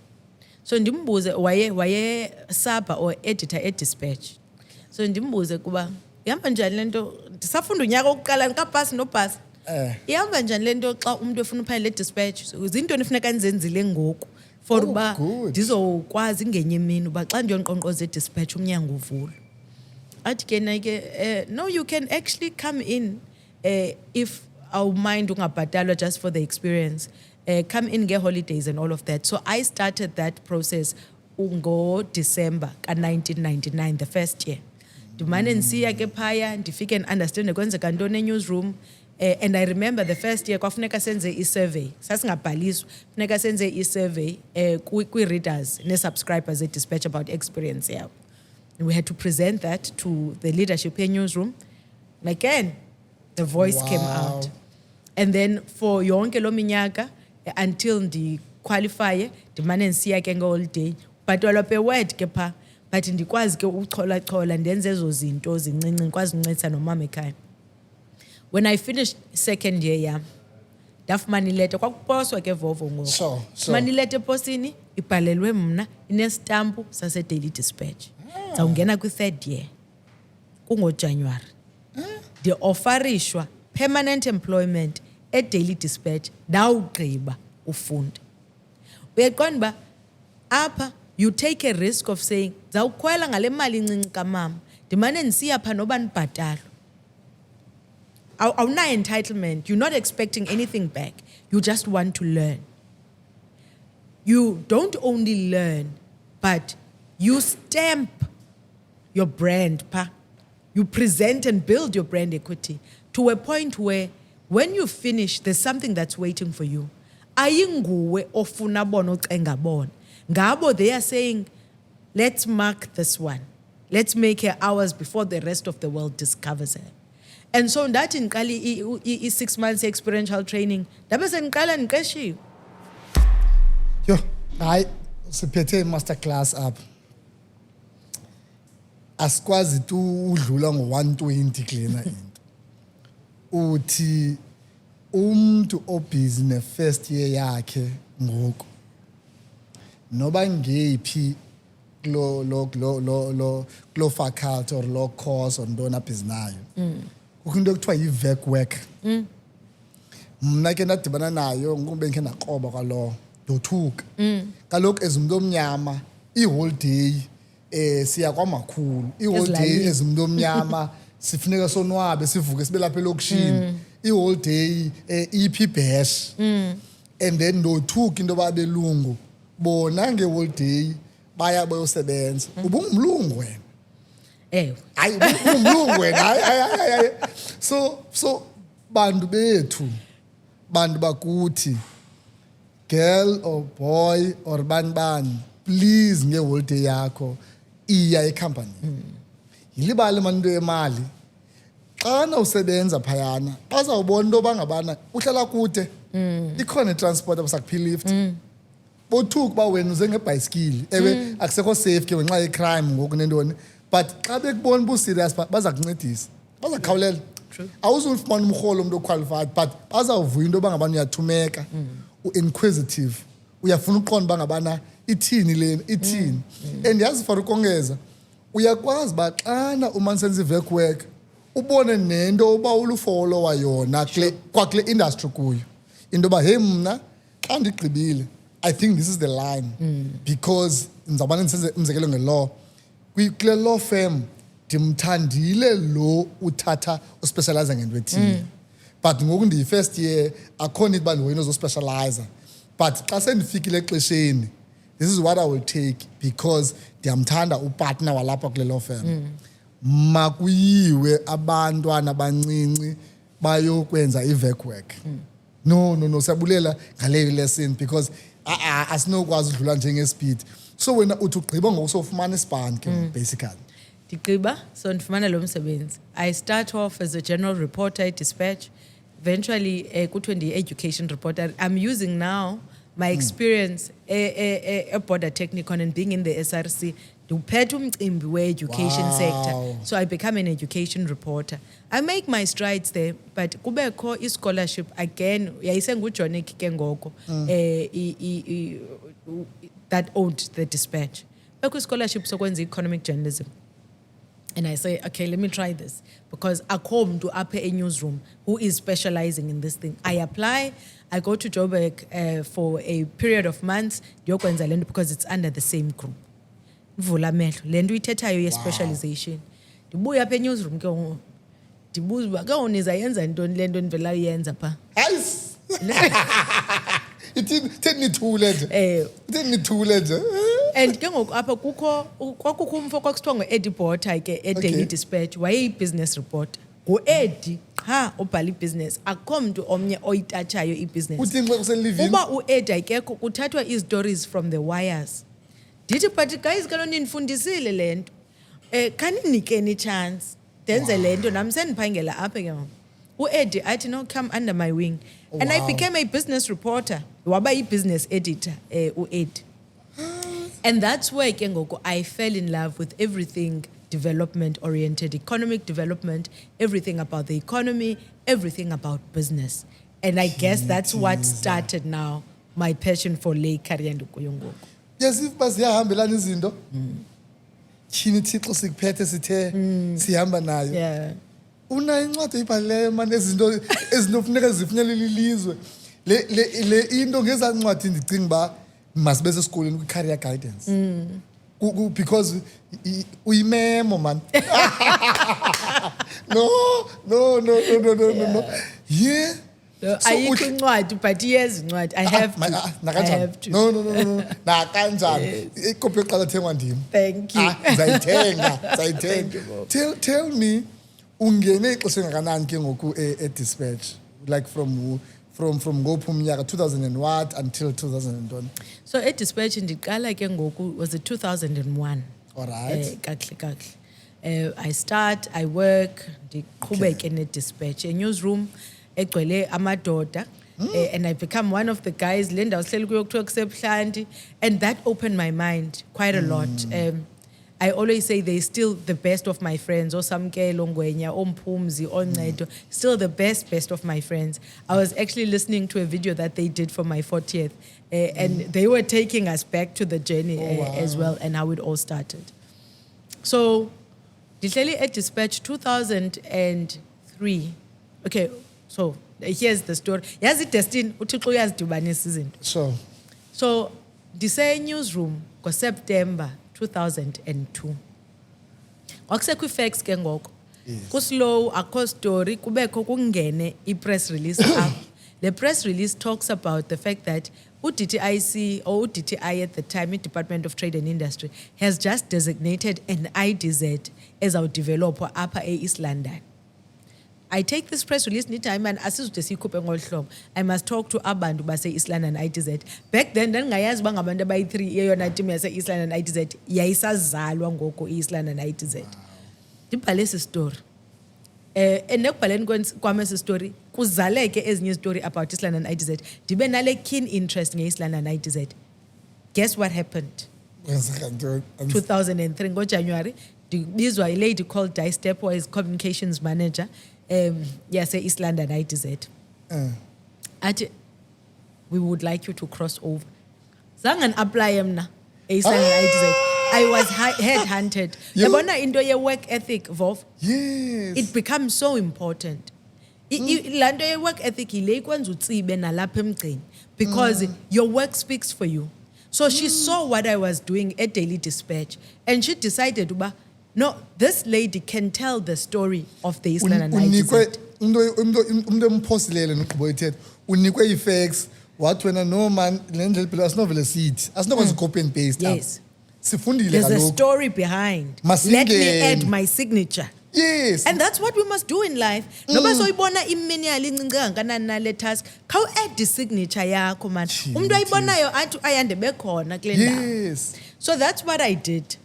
So ndimbuze waye saba or editor Dispatch. So ndimbuze kuba ihamba njani lento ndisafunda unyaka wokuqala nikabhasi nobhasi. Ihamba njani lento xa umuntu efuna uphaya Dispatch izinto nifuneka nizenzile ngoku for uba ndizokwazi ngenye imini uba xa ndiyonqonqoza Dispatch umnyango uvula. Athi ke nayike no, you can actually come in if our mind ungabhatalwa just for the experience. Come in, get holidays and all of that. So I started that process December 1999, the first year. Ndimane ndisiya ke phaya ndifike and understand kwenzeka ntoni e-newsroom. And I remember the first year kwafuneka senze i-survey. Sasingabhaliswa, funeka senze i-survey kwi-readers ne-subscribers e-Dispatch about experience yabo. And we had to present that to the leadership e-newsroom. And again, the voice came out. And then for yonke lo minyaka until ndiqualify ndimane ndisiya ke ngo-holiday bhatalwa per word ke pha but ndikwazi ke ucholachola ndenze ezo zinto zincinci ndikwazi uncedisa nomama ekhaya. When I finished second year yam ndafumana ileta kwakuposwa ke Vovo ngoku. Sure. Fumana ileta eposini ibhalelwe mna inestampu sase-Daily Dispatch. Zawungena kwi-third year kungoJanuwari. Ndi-offerishwa permanent employment e-Daily Dispatch ndawugqiba ufunda. Uyaqonda uba apha you take a risk of saying zawukhwela ngale mali incinci kamama ndimane ndisiya pha noba ndibhatalwa. Awunayo entitlement, you're not expecting anything back, you just want to learn. You don't only learn but you stamp your brand pa. You present and build your brand equity to a point where when you finish, there's something that's waiting for you. Ayinguwe ofuna bona ocenga bona. Ngabo they are saying, let's mark this one. Let's make her ours before the rest of the world discovers her. And so that in Kali 6 months experiential training, dabe sengiqala ngiqeshiwe. Yo, hayi siphethe masterclass apha. Asikwazi tu udlula ngo-120 kulena into. Uthi umuntu obusy ne-first year yakhe ngoku noba ngephi lo faculty or lo course or ntoni abhizi nayo kukho into ekuthiwa yi-vec work. Mna ke ndadibana nayo ngoku bendikhe ndakroba kwaloo ndothuka. Kaloku as umuntu omnyama i-whole day siya kwamakhulu i-whole day as umuntu omnyama sifuneka sonwabe sivuke sibe lapha elokishini i-whole day iphi bash and then ndothuka into babelungu bona nge-whole day baya bayosebenza ubungumlungu wena hayi ubungumlungu wena hayi so bantu bethu bantu bakuthi girl or boy or bani please nge-whole day yakho iya ekhampanini yilibali mani into yemali xana usebenza phayana bazawubona into bangabana uhlala kude ikhona itransport abasakuphi lift bothuka uba wena uze ngebhayisikili ewe akusekho safe ke ngenxa yecrime ngoku nentoni but xa bekubona uba userious baza kuncedisa baza kukhawulela awuzulifumana umrholo umuntu oqualified but bazawuvuya into bangabana uyathumeka u-inquisitive uyafuna uqonda bangabana ithini lena ithini and yazi for ukongeza uyakwazi ba xana umansenza i-vec work ubone nento uba ulufollowa yona kwakule industry kuyo into yoba hey mna xa ndigqibile I think this is the line because ndizawubana ndisenze umzekelo nge-law kule law firm ndimthandile lo uthatha uspecialize ngento ethile but ngoku ndiyi-first year akho nto uba ndihoyini ozospecialize but xa sendifikile exesheni this is what I will take because ndiyamthanda upartner walapha kule law firm. Makuyiwe abantwana abancinci bayokwenza i-vec work. No siyabulela ngaleyo lesson because asinokwazi udlula njengespeed. So wena uthi ugqiba ngokusofumana isibhani ke basically. Ndigqiba so ndifumana lo msebenzi. I start off as a general reporter at Dispatch. Eventually kuthiwe ndi-education reporter. I'm using now my experience at Border Technicon and being in the SRC, ndiphethe umcimbi we-education Wow. sector. So I become an education reporter. I make my strides there, but kubekho i-scholarship again, yayisenguJohnny ke ngoko, that owned the Dispatch. Bekho i-scholarship sokwenza economic journalism. And I say, okay, let me try this. Because I come to upper a newsroom who is specializing in this thing. I apply, I go to Joburg for a period of months, because it's under the same group. Vula mehlo, le nto ithethayo ye-specialization. Ndibuya apha e-newsroom ke ngoku. Ndibuza uba ke uniza yenza ntoni le nto ndivela uyenza phaa. Hayi. Ithini nithule nje. Ithini nithule nje. And ke ngoku apha kwakukho umfo kwakuthiwa ngu-Eddie Botha ke e-Daily Dispatch wayeyi-business reporter. Ngu-Eddie qha obhala ibhizinesi, akukho mntu omnye oyitatshayo ibhizinesi. Uthini xa uselivini? Uba u-Eddie ayikekho kuthathwa ii-stories from the wires. Ndithi but guys kaloku nindifundisile le nto. Khanindinikeni i-chance ndenze le nto nam sendiphangela apha ke ngoku. U-Eddie athi no, come under my wing. And I became a business reporter. Waba yi-business editor u-Eddie. And that's where ke ngoku I fell in love with everything development oriented, economic development, everything about the economy, everything about business. And I guess that's what started now my passion for lay career ngoku. Yes, if baziyahambelana izinto. Tyhini Thixo sikuphethe sithe sihamba nayo. Yeah. Una incwadi oyibhalileyo manje izinto ezinofuneka zifinyelele ilizwe. Le into ngezancwadi ndicinga ba masibe sesikoleni ku-career guidance. Because uyimemo man. No. Yeah. Ayikho incwadi but yes incwadi. I have to. I have to. No. Nakanjani. Ikopi eqala thengwa ndim. Thank you. Zayithenga. Tell me ungene ixesha ngakanani ke ngoku e-Dispatch, like from ngophi umnyaka 2000 and what until 2020? So at Dispatch ndiqala ke ngoku was it 2001. All right. Kahle. I work, ndiqhubeke ne-Dispatch, a newsroom egcwele amadoda, and I become one of the guys le ndawo sihleli kuyo kuthiwa kusebuhlanti, and that opened my mind quite a lot. I always say they're still the best of my friends. Osamkelo Ngwenya, Ompumzi, Oncedo, still the best of my friends. I was actually listening to a video that they did for my 40th, and they were taking us back to the journey as well and how it all started. So, Dihleli at Dispatch 2003. Okay, so here's the story. Yazi Destin, uThixo uyazidibanisa izinto. Sure. So, ndise newsroom ko September 2002. Kwakusekho i-facts ke ngoko. Kuslow akho story kubekho kungene i-press release up. The press release talks about the fact that uDTIC or uDTI at the time, Department of Trade and Industry, has just designated an IDZ as our developer upper East London. I take this press release anytime and I must talk to abantu base East London IDZ. Back then ndangayazi bangabantu abayi3 eyona team yase East London IDZ yayisazalwa ngoko East London IDZ. Ndibhale esi story. Nekubhaleni kwami esi story kuzaleke ezinye story about East London IDZ. Ndibe nale keen interest nge East London IDZ. Guess what happened? 2003 ngoJanuary ndibizwa a lady called Di Step, who is communications manager. Yes, East London IDZ. We would like you to cross over. Zangan apply mna East London IDZ. I was headhunted. Yabona into ye work ethic, Vov. Yes. It becomes so important. Lando ye work ethic ile ikwenza utsibe nalapha emgcini because your work speaks for you. So she saw what I was doing at Daily Dispatch and she decided uba no, this lady can tell the story of the East London IDZ. Umuntu emphostilele noqhubo ethetha unikwe i-facts wathi wena no man le ndlela phela asinovele sithi asinokwenza copy and paste. Yes. Sifundile There's a kaloku. story behind. Masingene. Let me add my signature. Yes. And that's what we must do in life. Noba soyibona iminyali incinci kangakanani nale task, khawu add i-signature yakho man. Umuntu ayibonayo athi ayande bekhona kule ndawo. Yes. So that's what I did.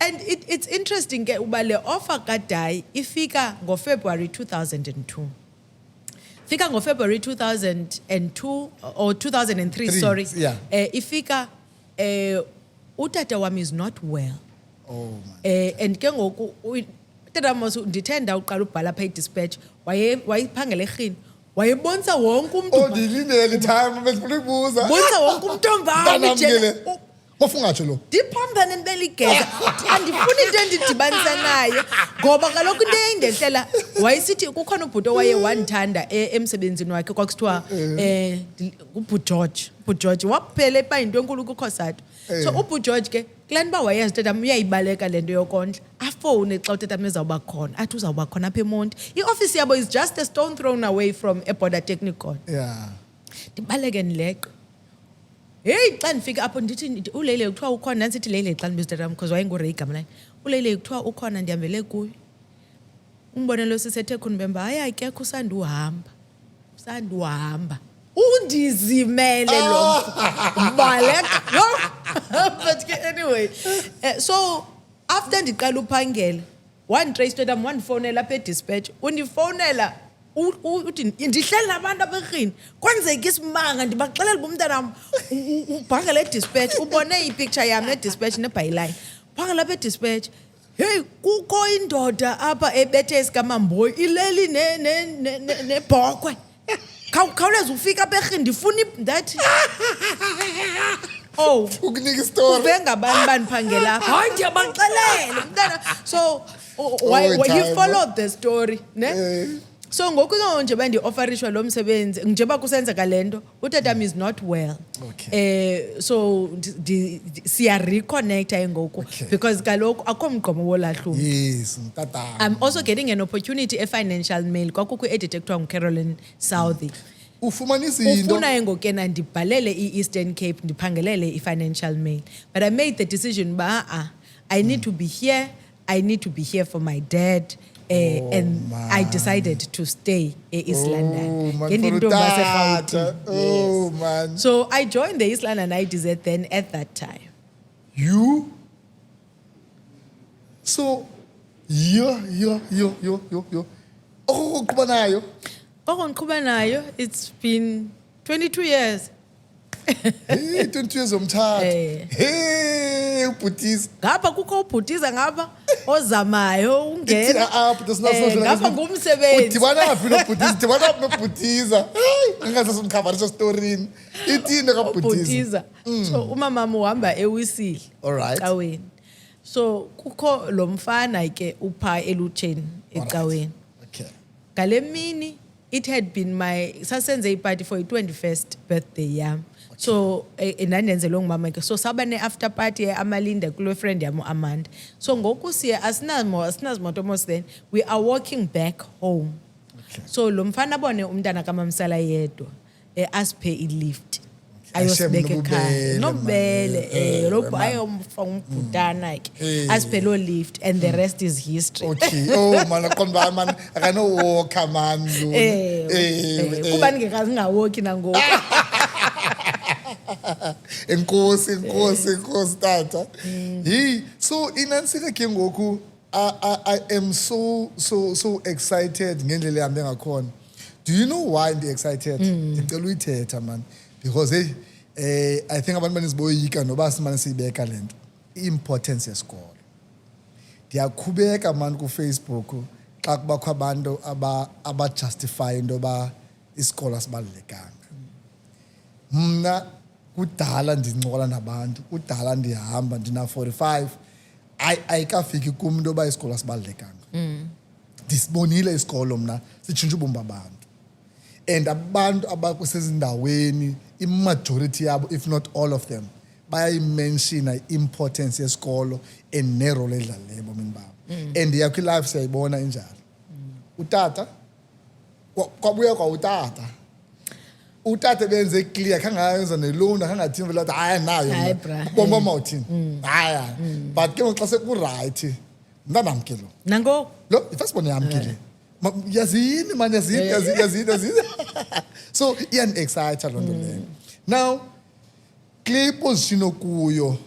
And it's interesting ke uba le offer kaDai ifika ngoFebruary 2002. Fika ngoFebruary 2002 or 2003, sorry. Yeah. Ifika utata wami is not well. Oh man. And ke ngoku utata mos ndithenda uqala ubhala apha idispatch wayephangela eRhini. Wayebonisa wonke umuntu. Oh, ndilindele time besifuna ukubuza. Bonisa wonke umuntu Mntana Ngofungatsho lo. Ndiphambane nibeligeza. Andifuni into endidibanisa naye ngoba kaloku into eyindehlela wayesithi kukhona ubhuti owaye wandithanda emsebenzini wakhe kwakusithiwa uBhugeorge waphela eba into enkulu kuKhosato. So uBhugeorge ke kulani ba wayazi tatam uyayibaleka lento yokondla afone xa utatam ezawuba khona athi uzawuba khona apha eMonti. Ioffice yabo is just a stone thrown away from eBorder Technikon. Yeah. Ndibaleke nileqe. Hey xa ndifika apho ndithi uLele kuthiwa ukhona nansithi Lele xa ndibiza tatam because wayenguRay igama lakhe. ULele kuthiwa ukhona ndihambele kuyo. Umbone lo sisethe khunibemba hayi akekho usanduhamba. Undizimele lo baleka but anyway so after ndiqala uphangela one trace tatam one phone lapha edispatch undifonela uthi ndihleli nabantu abeRhini kwenzeka isimanga ndibaxelela bomntanam ubhangela edispatch ubone ipicture yami edispatch nebyline phangela lapha edispatch hey kukho indoda apha ebethe isikamamboyi ileli nebhokwe khawuleza ufika apha eRhini ndifuna that oh ukunika istory uvengabani baniphangela apha hayi ndiyabaxelela mntana so you followed the story ne so ngoku nje bandioferishwa lo msebenzi njeba kusenzeka lento utatam is not well. Okay. So siya reconnect ngoku because kaloku akho mgqomo wolahluko. Yes mtata. I'm also getting an opportunity Financial Mail kwakukho editor ekuthiwa nguCaroline Southey. Ufumanisa into ufuna ngoku yena ndibhalele iEastern Cape ndiphangelele iFinancial Mail but I made the decision I need to be here. I need to be here for my dad. And man. I decided to stay in East London. Oh man. So I joined the East London IDZ then at that time. You? So, yo. Oh, Ngiqhuba nayo, it's been 22 years. Hey, 20 years omthatha. Hey, ubhutisa. Ngapha kukho ubhutisa ngapha ozamayo ungena. Ngapha ngumsebenzi. Udibana phi nobhutisa? Udibana phi nobhutisa? Ngingase simkhabarisha storyini. Ithini kabhutisa? So umamama uhamba ewisile. Alright. Ecaweni. So kukho lo mfana ke upha elutsheni ecaweni. Okay. Ngale mini it had been my sasenze iparty for i-21st birthday yam. So nandenzelwe ngumama ke so saba ne after party amalinda kulo friend yam Amanda. So ngoku siya asinazimoto mos then we are walking back home. Okay. So lo mfana bone umntana kaMamsala yedwa asiphe ilift. Ayosibeke ekhaya nobele lo ayo umbhutana ke asiphe lo lift and the rest is history. Okay. Oh man aqonda man akano walk man lo. Kuba ngikazi ngawalk nangoku. Enkosi tata. So inansika ke ngoku I am so excited ngendlela yami ngakhona. Do you know why I'm excited? Ngicela uyithetha man because I think abantu banisiboyika noba simane sibeka lento importance yesikolo. Ndiyaqhubeka man ku Facebook xa kubakho abantu aba justify into ba isikolo asibalekanga. Mna kudala ndincokola nabantu kudala ndihamba ndina 45 ayikafiki kum into ba isikolo asibalekanga ndisibonile isikolo mna sitshintsha ubomi babantu and abantu abakusezindaweni imajority yabo if not all of them bayayimensiona importance yesikolo and nerole edlalayo ebomini babo and yakho life siyayibona injalo utata kwabuya kwa utata benze clear khangayenza neloan khangathini vele hayi nayo bomba mawuthini hayi but ke xa seku right ndanamkelo Nango lo ifirst one yamkele yazini man yazini so iyan excited loo nto leyo now kule position okuyo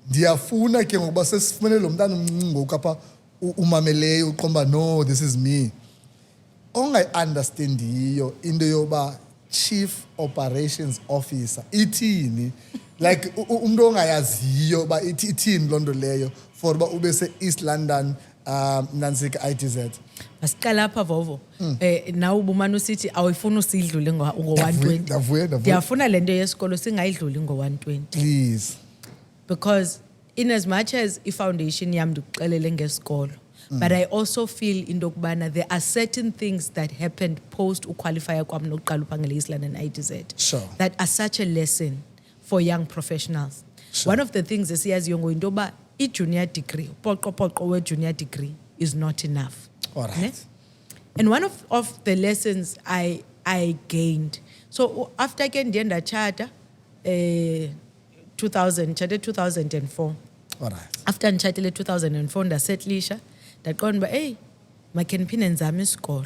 ndiyafuna ke ngoba sesifunele lo mntana umncinci ngoku apha umameleyo uqomba no this is me ongayi-understandiyo into yoba Chief Operations Officer ithini like umuntu ongayaziyo uba ithini loo nto leyo for uba ube se-East London nansika ITZ. Masiqala apha Vovo. Nawe ubumana usithi awuyifuna usidlule ngo-120. Ndavuya. Ndiyafuna le nto yesikolo singayidluli ngo-120. Please. Because in as much as i-foundation yam ndikuxelele ngesikolo, but I also feel into yokubana there are certain things that happened post uqualifya kwam nokuqala uphangela East London ITZ Sure. that are such a lesson for young professionals. Sure. One of the things esiyaziyo ngoyinto yoba i-junior degree, poqo we-junior degree is not enough. All right. Ne? And one of the lessons I gained, so after ke ndiye ndachata 2004. All right. After nditshatile 2004 ndasettlisha ndaqonda uba hey makhe ndiphinde ndizame isikolo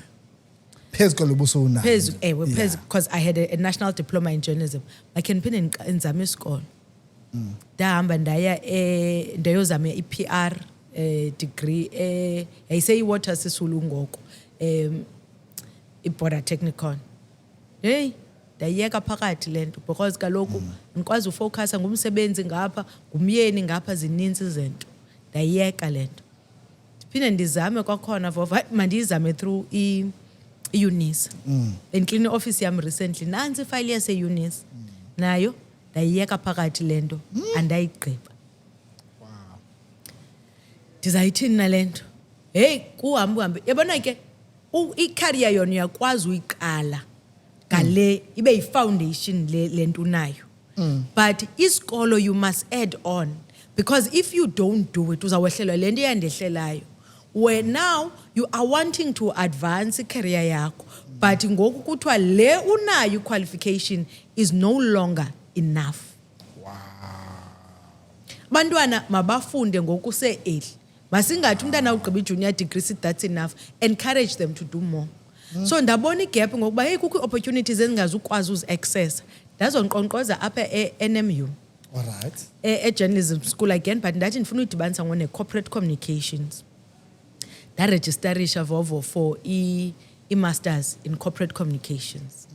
Phezu kalobu sowunayo. phezu Yeah. because I had a national diploma in journalism makhe ndiphinde ndizame isikolo ndahamba ndayozama i-PR degree yayiseyi-Water Sisulu ngoko i-Border Technikon. Hey ndayiyeka phakathi le nto because kaloku ndikwazi ufocusa ngumsebenzi ngapha ngumyeni ngapha zininzi izinto ndayiyeka le nto ndiphinde ndizame kwakhona Vovo mandiyizame through i-UNISA bendikline i-office yam recently nansi ifayile yase-UNISA nayo ndayiyeka phakathi le nto andayigqiba. Ndizayithini na le nto heyi kuhambe yabona ke i-career yona uyakwazi uyiqala ngale ibe yi-foundation le nto unayo but isikolo you must add on because if you don't do it uzawehlelwa le nto iyandehlelayo where now you are wanting to advance i-career yakho but ngoku kuthiwa le unayo i-qualification is no longer enough. Bantwana mabafunde ngokuse-early masingathi umntana ugqiba i-junior degree that's enough, encourage them to do more. So ndabona igap ngokuba hey kukho opportunities engingazukwazi uzi-accessa ndazonkqonkqoza apha e-NMU All right. e-journalism school again but ndathi ndifuna uyidibanisa ne-corporate communications ndarejistarisha Vovo for i-masters in corporate communications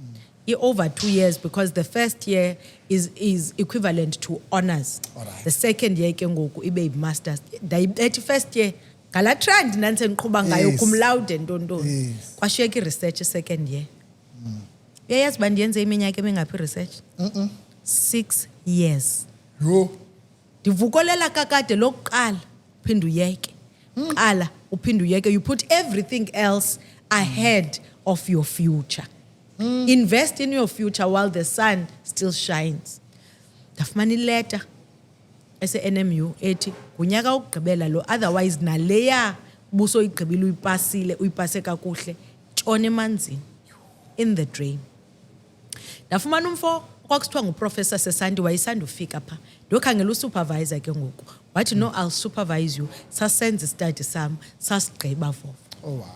over 2 years because the first year is equivalent to honors. Alright. The second year ke ngoku ibe yi-masters ndayibetha first year ngala trend nanse ndiqhuba ngayo Yes. cum laude ntontoni Yes. kwashiyeka i-research second year. Uyayazi uba ndiyenze iminyaka emingaphi i-research 6 years. Yo. Ndivukolela kakade lokuqala uphinde uyeke qala uphinde uyeke you put everything else ahead of your future. Invest in your future while the sun still shines. Ndafumana ileta ese-NMU ethi ngunyaka wokugqibela lo otherwise naleya busoyigqibile uyipase kakuhle tshona emanzini in the drain. Ndafumana umfo kwakusithiwa nguprofessor Sesanti wayesandufika pha ndokhangela usupervisor ke ngoku wathi no I'll supervise you sasenza istudy sam sasigqiba Vovo. Oh wow.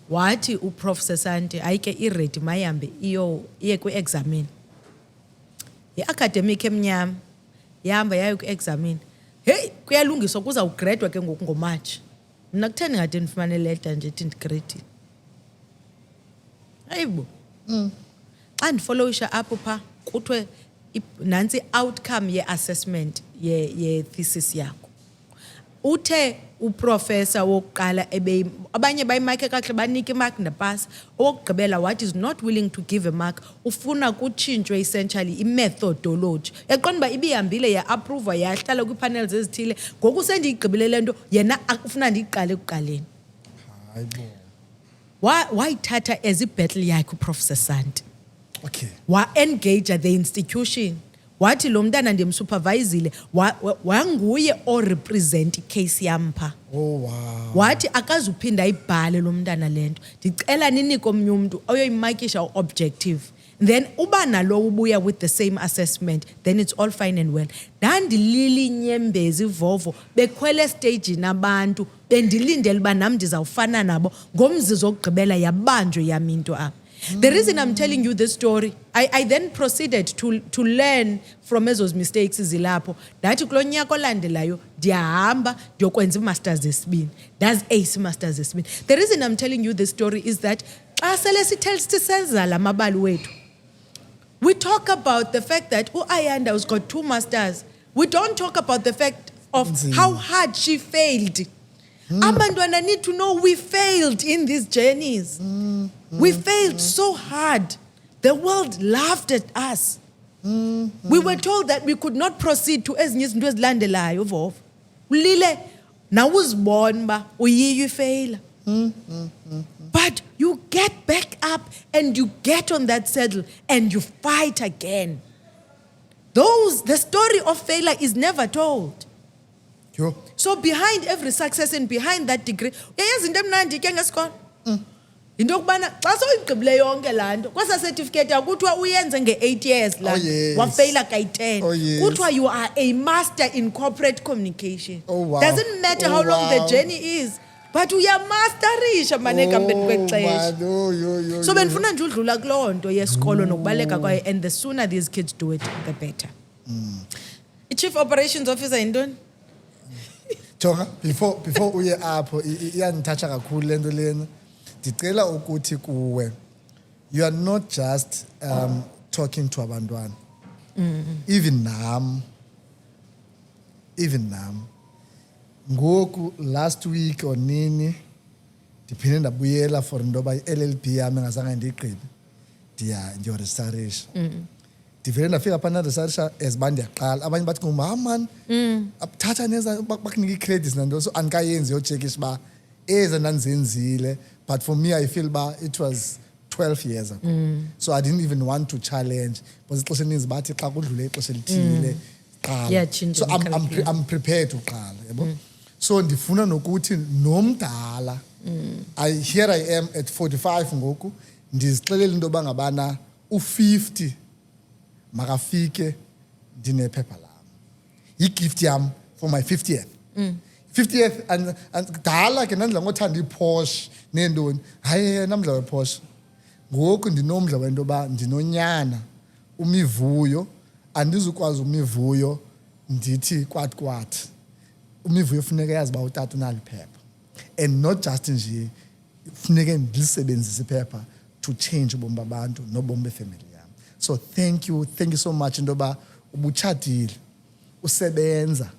Wathi uprof Sesanti ayike i-ready mayihambe iye kwi-examine i-academic emnyama yahamba yayo kwi-examine heyi kuyalungiswa kuzawugradwa ke ngoku ngoMarch mna kutheni ngade ndifumane leta nje ethi ndigradile ayibo xa ndifollowisha apho pha kuthiwe nantsi i-outcome ye-assessment ye-thesis yakho uthe uprofessor wokuqala abanye bayimakhe kahle banika imark nepasa owokugqibela what is not willing to give a mark ufuna kutshintshwe essentially i-methodology yaqonda uba ibihambile ya-approva yahlala kwi-panels ezithile ngoku sendiyigqibile le nto yena ufuna ndiyiqale ekuqaleni Hayibo. wayithatha as i-battle yakhe uprofessor Santi Okay. wa-engage the institution wathi lo mntana ndimsupervisile wanguye orepresent icase yam pha Oh wow. wathi akazuphinda ayibhale lo mntana le nto ndicela ninike omnye umntu oyoyimakisha u-objective then uba nalowo ubuya with the same assessment then it's all fine and well. Ndandilili inyembezi Vovo bekhwele estagini abantu bendilindele uba nam ndizawufana nabo ngomzizo wokugqibela yabanjwe yam into apha. The reason I'm telling you this story, I then proceeded to learn from those mistakes zilapho. Ndathi kulo nyaka olandelayo ndiyahamba ndiyokwenza i-masters esibini. That's ace masters esibini. The reason I'm telling you this story is that xa sele sisenza la mabali wethu, we talk about the fact that uAyanda has got 2 masters. We don't talk about the fact of how hard she failed. Abantwana need to know we failed in these journeys. We failed so hard. The world laughed at us. We were told that we could not proceed to ezinye izinto ezilandelayo Vovo. Ulile nawuzibona ba uyiyo ifeyila. But you get back up and you get on that saddle and you fight again. The story of failure is never told. Yo. So behind every success and behind that degree, uyayazi into emnandi ke ngesikolo. Into yokubana xa soyigqibile yonke laa nto kwasa certificate akuthiwa uyenze nge-8 years laa wafeyila kayi-10 kuthiwa you are a master in corporate communication. Doesn't matter how long the journey is, but uyamasterisha mane ekuhambeni kwexesha. So bendifuna nje udlula kuloo nto yesikolo nokubaleka kwayo, and the sooner these kids do it, the better. I-Chief Operations Officer yintoni? Jonga, before uye apho iyandithatha kakhulu lento lena. Ndicela ukuthi kuwe, you are not just talking to abantwana. Even nam ngoku last week or nini ndiphinde ndabuyela for ndoba i-LLB yami engazange ndiyigqibe ndiyorejistarisha. Ndivele ndafika phana researcher as uba ndiyaqala, abanye bathi man abuthatha neza bakunika i-credits nanto, so andikayenzi yotshekisha uba eza ndandizenzile. But for me, I feel it was 12 years ago. So I didn't even want to challenge. Because ixesha elininzi bathi xa kudlule ixesha elithile qala. So I'm prepared to qala. So ndifuna nokuthi nomdala. Here I am at 45 ngoku. Ndizixelela into yoba ngabana u-50 makafike ndinephepha lam. Yi-gift yam for my 50th. 50th and kudala ke ndandidla ngothanda iPorsche neentoni. Hayi namdla wePorsche. Ngoku ndinomdla wento yoba ndinonyana uMivuyo, andizukwazi uMivuyo ndithi kwathi. uMivuyo funeka yazi uba utata unaliphepha. And not just nje funeka ndilisebenzise iphepha to change ubomi babantu nobomi befamily yami. So thank you so much into yoba ubutshadile usebenza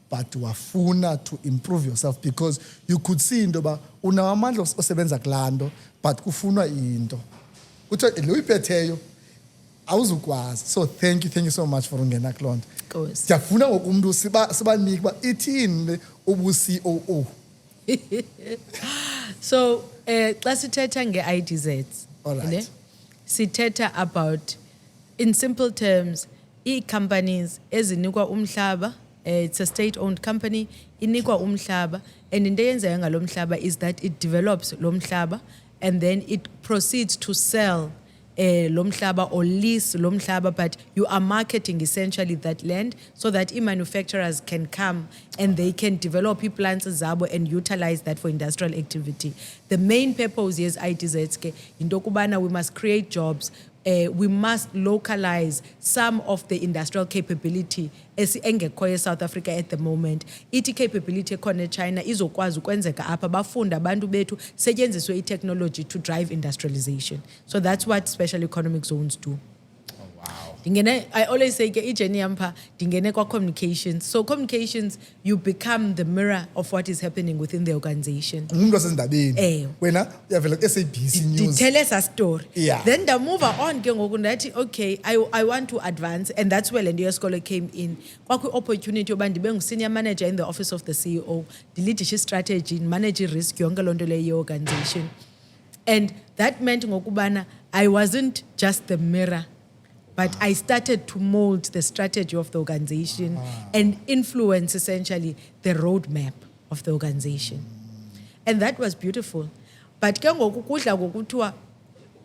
but wafuna to improve yourself, because you could see into yoba unawo amandla osebenza kulaa nto but kufunwa into kuthiwa le uyiphetheyo awuzukwazi. So thank you so much for ungena kuloo nto. Ndiyafuna ngoku umntu sibanike uba ithini le ubu-COO. So xa sithetha nge-IDZs, Alright. sithetha about, in simple terms, ii-companies ezinikwa umhlaba. It's a state-owned company, inikwa umhlaba, and into eyenzayo ngalo mhlaba is that it develops lo mhlaba and then it proceeds to sell lo mhlaba or lease lo mhlaba, but you are marketing essentially that land so that manufacturers can come and they can develop plants zabo and utilize that for industrial activity. The main purpose is IDZs ke into kubana we must create jobs. We must localize some of the industrial capability engekhoyo South Africa at the moment. Iti capability ekhona China izokwazi ukwenzeka apha, bafunda abantu bethu setyenziswe i-technology to drive industrialization. So that's what special economic zones do. I always say i-journey yam dingene kwa-communications. So communications, you become the mirror of what is happening within the organization. Umuntu wasendabeni. Wena uyavela ku-SABC News. Tell us a story. Yeah. Then the move on ke ngoku ndathi okay, I want to advance, and that's where Lendiya Scholar came in. Kwakho opportunity yoba ndibe ngu-senior manager in the office of the CEO, ndilidishe strategy, manage risk yonke loo nto leyo organization. And that meant ngokubana I wasn't just the mirror, but I started to mold the strategy of the organization and influence essentially the roadmap of the organization. And that was beautiful. But ke ngoku kudla ngokuthiwa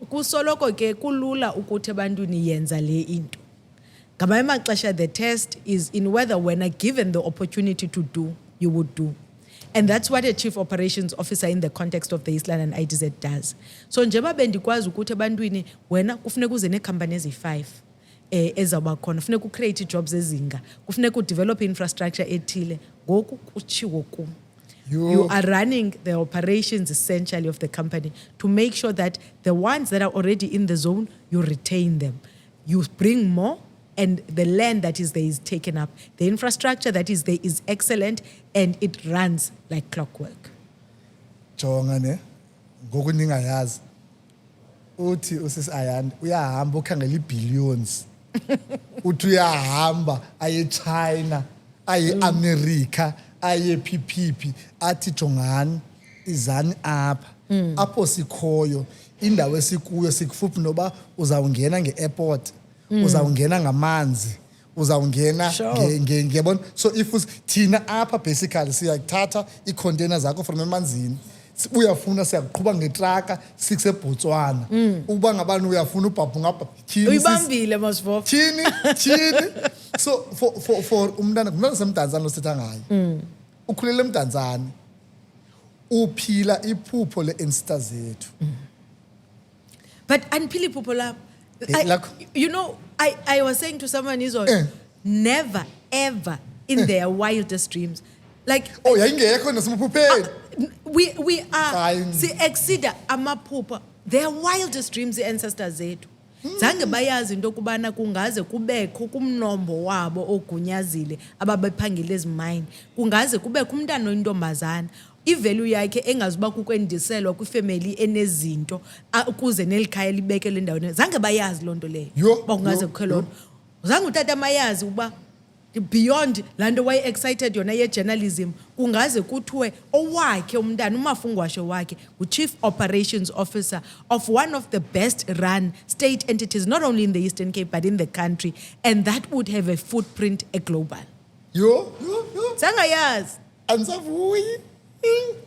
kusoloko ke kulula ukuthi ebantwini yenza le into. Ngamanye amaxesha the test is in whether when given the opportunity to do, you would do. And that's what a chief operations officer in the context of the East London IDZ does. So njeba bendikwazi ukuthi ebantwini wena kufuneka uze neecompany ezi-5 ezawuba khona, kufuneka ucreate jobs ezinga, kufuneka udevelop infrastructure ethile, ngoku kutshiwo kum. You are running the operations essentially of the company to make sure that the ones that are already in the zone, you retain them. You bring more, and the land that is there is taken up. The infrastructure that is there is excellent, and it runs like clockwork. Jonga ne ngoku ningayazi uthi usisi Ayanda uyahamba ukhangela ibillions uthi uyahamba aye China aye America aye phiphipi athi jongani izani apha apho sikhoyo indawo esikuyo sikufuphi noba uzawungena ngeairport uzawungena ngamanzi uzawungena ngiyabona so if thina apha basically siyakuthatha icontainer zakho from emanzini uyafuna siyaqhubha ngetraka sikseBotswana uba ngabantu uyafuna ubhabhu ngapha uyibambile Mosvo thini so for umntana semdantsane osithetha ngayo ukhulele emdantsane uphila iphupho le-insta zethu but andiphili iphupho lapho you know I was saying to someone never ever in their wildest dreams like yayingekho nasemaphupheni we are si-exceeda amaphupha their wildest dreams i-ancestors zethu zange bayazi into okubana kungaze kubekho kumnombo wabo ogunyazile ababephangela ezimayini kungaze kubekho umntana oyintombazana ivalue yakhe engazuba kukwendiselwa kwifamily enezinto ukuze nelikhaya libeke le ndawo zange bayazi loo nto leyo kungaze kukho loo nto zange utata mayazi uba beyond laa nto waye-excited yona ye-journalism kungaze kuthiwe owakhe umntana umafungwashe wakhe ngu-chief operations officer of one of the best run state entities not only in the Eastern Cape but in the country, and that would have a footprint global. Zangayazi andisavuyi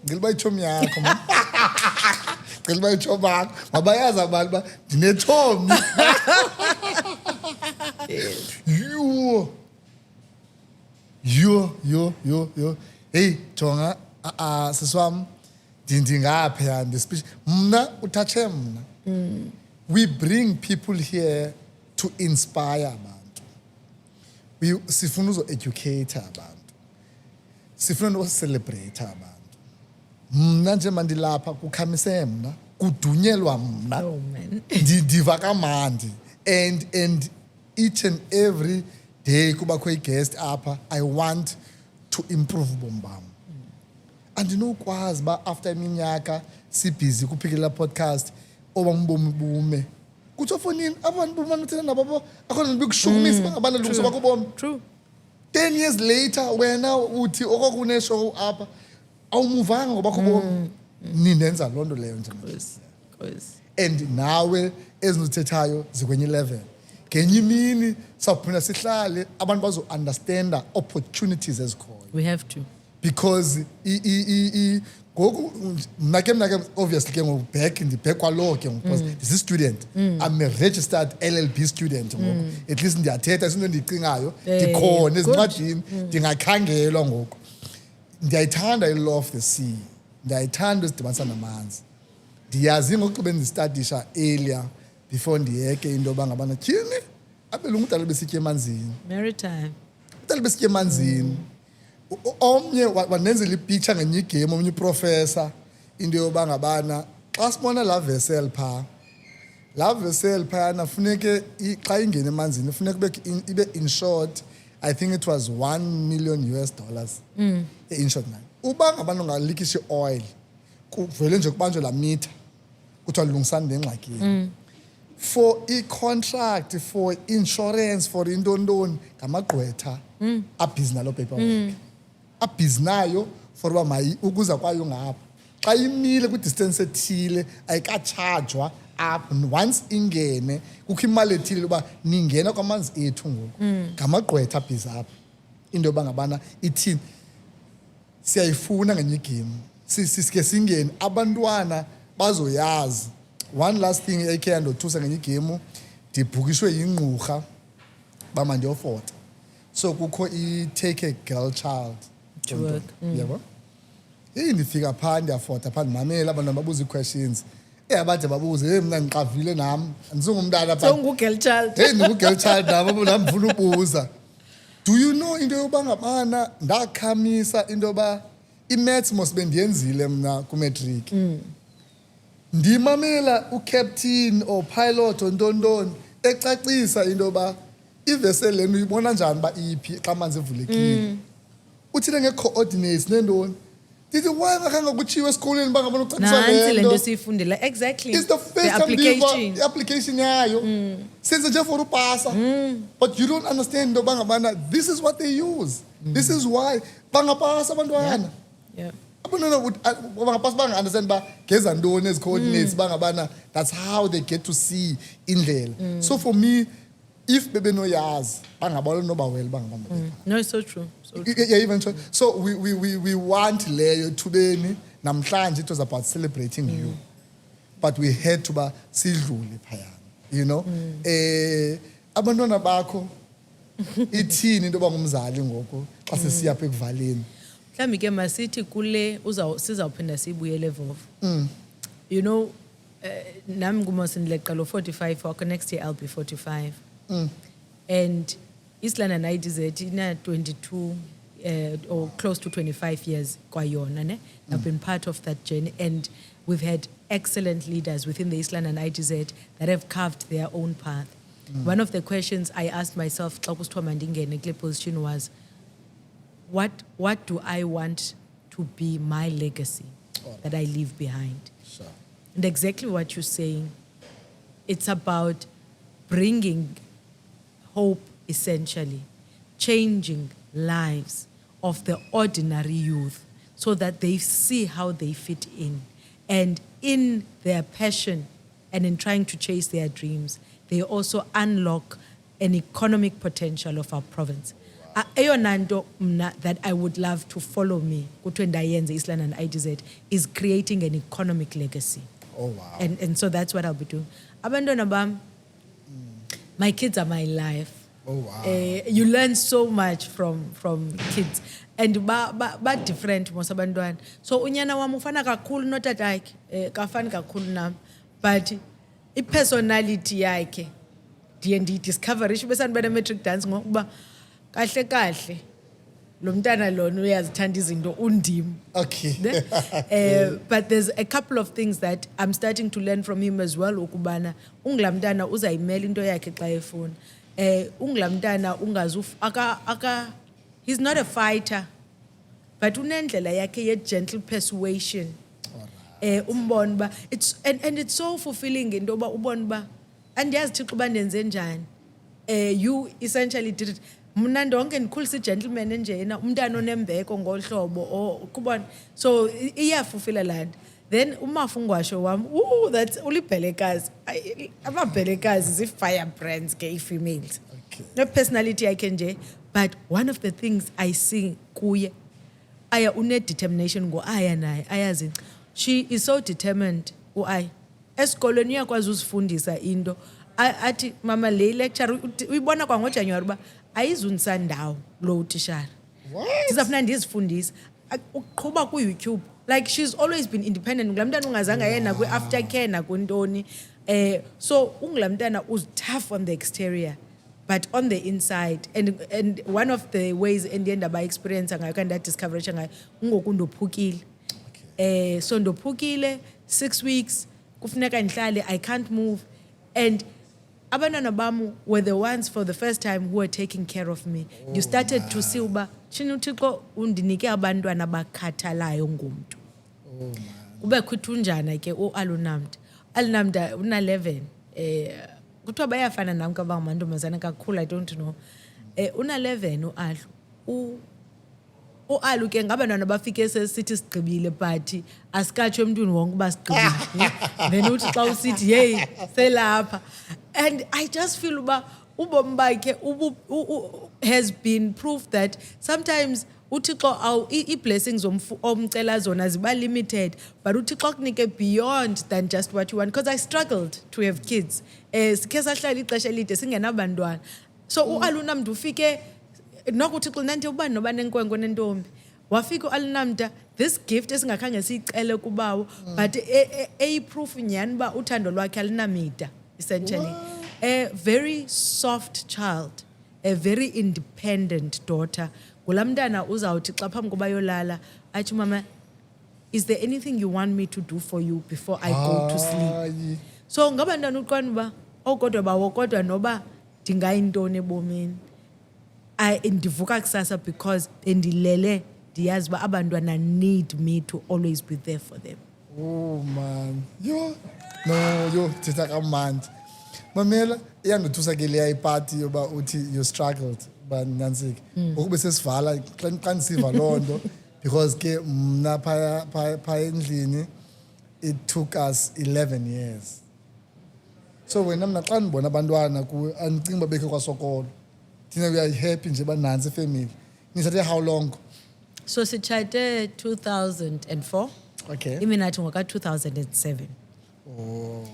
ngicela uba itshomi yakho ngicela uba itshomi yakho mabayazi abantu uba ndinetshomi yo hey jonga siswam ndingapha the speech mna uthatshe mna we bring people here to inspire abantu sifuna uzo-educate abantu sifuna noku-celebrate abantu mna nje mandilapha kukhamise mna kudunyelwa mna ndiva kamandi and each and every day kubakho i-guest apha I want to improve ubomi bam andinokwazi uba after iminyaka sibhizi kuphikelela podcast obam ubomi bume kutsho fonini abantu bomanothela nabo akhona ndibikushukumisa uba ngabantu lungiso bakho ubomi true 10 years later wena uthi okwakuneshow apha awumuvanga ngoba kho bomi ninenza loo nto leyo and nawe ezinothethayo zikwenye 11 ngenye imini sawuphinda sihlale abantu bazo-understanda opportunities ezikhoyo we have to because ngoku mnake obviously ke ngoku ndibhek kwaloo ke ngoku because ndisi-student I'm a registered LLB student ngoku at least ndiyathetha isinto endiyicingayo ndikhona ezincwadini ndingakhangelwa ngoku ndiyayithanda i-law of the sea ndiyayithanda ezidibanisa namanzi ndiyazi ngoku xa bendistadisha earlier before ndiyeke into yoba ngabana tyhini abelungu udala besitya emanzini maritime udala besitya emanzini omnye wanenzela ipicture ngenye igame omnye uprofessor into yoba ngabana xa sibona laa vessel phaa laa vessel phayana funeke xa ingene emanzini funeka ibe insured I think it was $1 million insured nayo uba ngabana ungalikisha i-oil kuvele nje kubanjwe laa mitha kuthiwa lilungisani nengxakini for i-contract for insurance for intontoni ngamagqwetha abhizi nalo paperwork abhizi nayo for uba ukuza kwayo ngapha xa imile kwi-distance ethile ayikatshajwa apha once ingene kukho imali ethile uba ningena kwamanzi ethu ngoku ngamagqwetha abhizi apha into yoba ngabana ithini siyayifuna ngenye igame sike singene abantwana bazoyazi one last thing ekhe yandothusa ngenye igame ndibhukishwe yingqurha uba mandiyofota so kukho i-take a girl child yabo ndifika phaa ndiyafota phaa ndimamela abantwana babuza ii-questions abade babuze mna ndiqavile nam andisungumntana ungu-girl child ndingu-girl child nam ndifuna ubuza do you know into yoba ngabana ndakhamisa into yoba i-maths mos bendiyenzile mna kumatric ndimamela ucaptain or pilot or ntontoni ecacisa into yoba ivessel lena uyibona njani uba iphi xa manzi ivulekile uthile nge-coordinates nentoni ndithi why ngakhange kutshiwo esikolweni uba ngabona ucaciswa Nansi le nto lento siyifundela exactly it's the first time application i-application yayo senze nje for upasa but you don't understand into yoba ngabana this is what they use this is why bangapasa abantwana yeah. abantwana bangapasa banga-understand uba geza ntoni ezi-coordinates bangabana that's how they get to see indlela so for me if bebenoyazi bangabona noba well bangabana No, it's so true. So true. yeah, even so we want leyo ethubeni namhlanje it was about celebrating you but we had to ba sidlule phayana you know abantwana bakho ithini into bangumzali ngoku xa sesiya apha ekuvaleni Mhlambi ke masithi kule sizawuphinda sibuyele eVovo. You know, nami nguMosinleqalo 45 wakho next year I'll be 45. And Island and IDZ ina 22 or close to 25 years kwayona ne. I've been part of that journey and we've had excellent leaders within the Island and IDZ that have carved their own path. One of the questions I asked myself xa kusithiwa mandingene kule position was what do I want to be my legacy that I leave behind? Sure. And exactly what you're saying, it's about bringing hope, essentially, changing lives of the ordinary youth so that they see how they fit in. And in their passion and in trying to chase their dreams, they also unlock an economic potential of our province. Eyona nto mna that I would love to follow me kuthiwe ndayenze Island and IDZ is creating an economic legacy. Oh wow. And so that's what I'll be doing. Abantwana bam, my kids are my life. Oh wow. You learn so much from kids and ba different mos abantwana. So unyana wami ufana kakhulu notatakhe kafani kakhulu nami but I-personality yakhe ndiye ndiyidiscover isho besandibana matric dance ngokuba kahle kahle lo mntana lona uyazithanda izinto undim. Okay. But there's a couple of things that I'm starting to learn from him as well ukubana ungla mntana uzayimela into yakhe xa efuna. Ungla mntana he's not a fighter but unendlela yakhe ye gentle persuasion. Umbona ba it's and it's so fulfilling into ba ubona ba andiyazi Thixo bandenze njani. You essentially did it. Mna ndonke ndikhulisa gentleman enjena umntana onembeko ngohlobo kubona so iyafulfilla land. Then umafungwasho wami that's ulibhelekazi amabhelekazi zifire brands ke females. Okay. No personality yakhe nje but one of the things I see kuye aya une determination go aya naye ayazi she is so determined uay esikolweni uyakwazi uzifundisa into athi mama le lecture uyibona kwa ngoJanuary ba ayizunisa ndawo lo utishara sizafuna ndizifundisa uqhuba ku YouTube like she's always been independent nglamntana ungazanga yena ku aftercare na kuntoni so unglamntana was tough on the exterior but on the inside and one of the ways endienda by experience ngayo kanti discover ngayo ungokundophukile so ndophukile 6 weeks kufuneka ndihlale I can't move and abantwana bam were the ones for the first time who were taking care of me. You started to see uba shini uThixo undinike abantwana bakhathalayo ngomuntu. Kube khithunjana ke uAlunamda una 11 kuthiwa bayafana nami kabangamantombazana kakhulu I don't know. Una 11 uAlu uAlu ke ngabantwana bafike sesithi sigqibile but asikatsho emntwini wonke uba sigqibile. Then uthi xa usithi hey selapha and I just feel uba ubomi bakhe has been proof that sometimes uThixo i-blessings omcela zona ziba limited but uThixo kunike beyond than just what you want because I struggled to have kids. Sikhe sahlala ixesha elide singenabantwana so uAlunamda ufike nokuthi nanti ubani noba nenkwenkwe nentombi wafika uAlunamda this gift esingakhange siyicele kubawo but eyiproof nyani ba uthando lwakhe alinamida essentially. A very soft child, a very independent daughter. Gulamdana uzawuthi xa phambi koba yolala athi mama, is there anything you want me to do for you before I go to sleep? Hayi. So ngaba ntana uqonda uba okodwa bawo kodwa noba ndingayintoni ebomini. Ndivuka kusasa because bendilele ndiyazi uba abantwana need me to always be there for them. Oh man. Yo thetha kamandi. Mamela iyandothusa ke leya ipati yoba uthi you struggled but nansike. Ukube sesivala xa ndisiva loo nto because ke mna phaya endlini it took us 11 years. So wena mna xa ndibona abantwana kuwe andicingi uba bekhe kwasokolo. Thina we are happy nje banantsi family. Nithathe how long? So sitshate 2004. Okay. Iminathi ngoka 2007. Oh.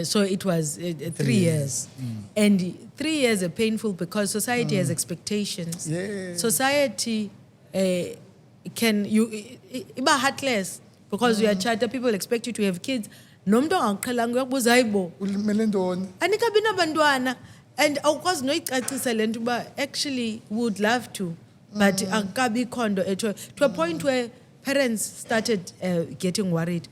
So it was 3 years. And 3 years are painful because society has expectations. Yeah. Society iba heartless because you are charter, people expect you to have kids. Nomntu angaqhelanga uyakubuza hayibo Ulimele ntoni? anikabi nabantwana and awukwazi noyicacisa le nto uba actually would love to but akabi khondo to a point where parents started getting worried.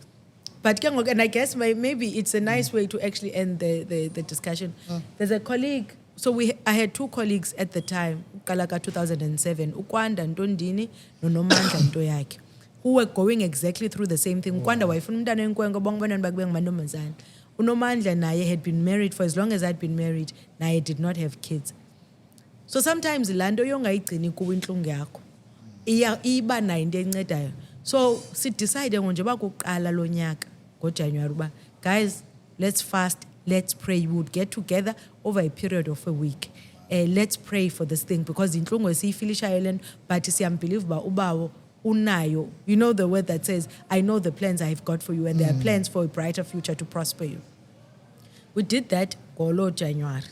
But ke ngoku, and I guess maybe it's a nice way to actually end the discussion. There's a colleague, so I had 2 colleagues at the time, Kalaka 2007, Ukwanda Ntondini, Nonomandla Ntoyakhe, who were going exactly through the same thing. Ukwanda wayefuna umntana enkwenkwezi bongibona bakubeng mantombazana. Unomandla naye had been married for as long as I'd been married. Naye did not have kids. So sometimes laa nto yongayigcini kuwe intlungu yakho iba nayo into encedayo. So sidecide nje uba kuqala lo nyaka ngoJanuary uba guys, let's fast, let's pray. We would get together over a period of a week. Let's pray for this thing because intlungu esiyifilishayo le nto but siyambelieve uba ubawo unayo. You know the word that says, I know the plans I have got for you and there are plans for a brighter future to prosper you. We did that ngolo January.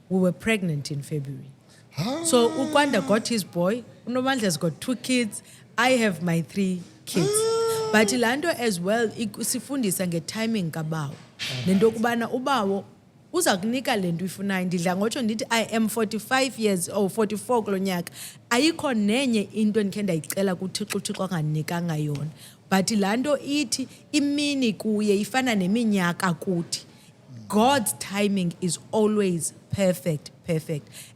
We were pregnant in February. So Ukwanda got his boy. Unomandla's got 2 kids. I have my 3 kids. But Ilando as well, sifundisa nge-timing kabawo. Nento kubana ubawo uza kunika le nto ifunayo. Ndidla ngotsho ndithi I am 45 years or 44 kulo nyaka. Ayikho nenye into endikhe ndayicela kuThixo uThixo angandinikanga yona. But laa nto ithi imini kuye ifana neminyaka kuthi. God's timing is always perfect.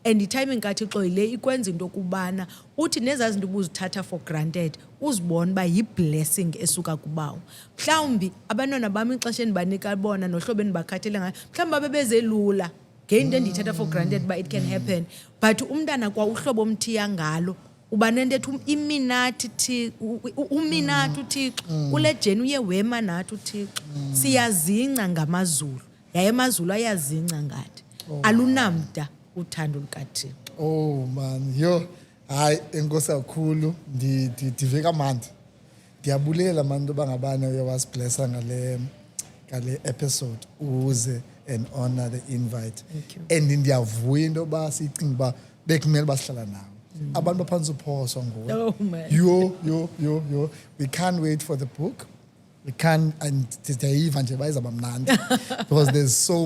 And the timing kaThixo yile ikwenza into kubana uthi nezazi zinto ubuzithatha for granted uzibona ba yi-blessing esuka kubawo. Mhlawumbi abantwana bami ixesha endibanika bona nohlobo endibakhathele ngayo mhlawumbi babebezelula ngento endiyithatha for granted ba it can happen. But umntana kwa uhlobo omthiya ngalo uba nento ethi uminathi uThixo kule jeni uye wema nathi uThixo. Siyazingca ngamazulu yaye amazulu ayazingca ngathi alunamda uthando lukaThixo. Oh man, yo hayi enkosi kakhulu ndive kamandi. Ndiyabulela abantu bangabana uyawasiblessa ngale episode uze and honor the invite. Thank you. And ndiyavuya into ba sicinga ba bekumele basihlala nawo. Abantu baphansi uphoso nguwe. Oh man. Yo. We can't wait for the book. We can't, and ndiyayiva nje bayizaba mnandi because there's so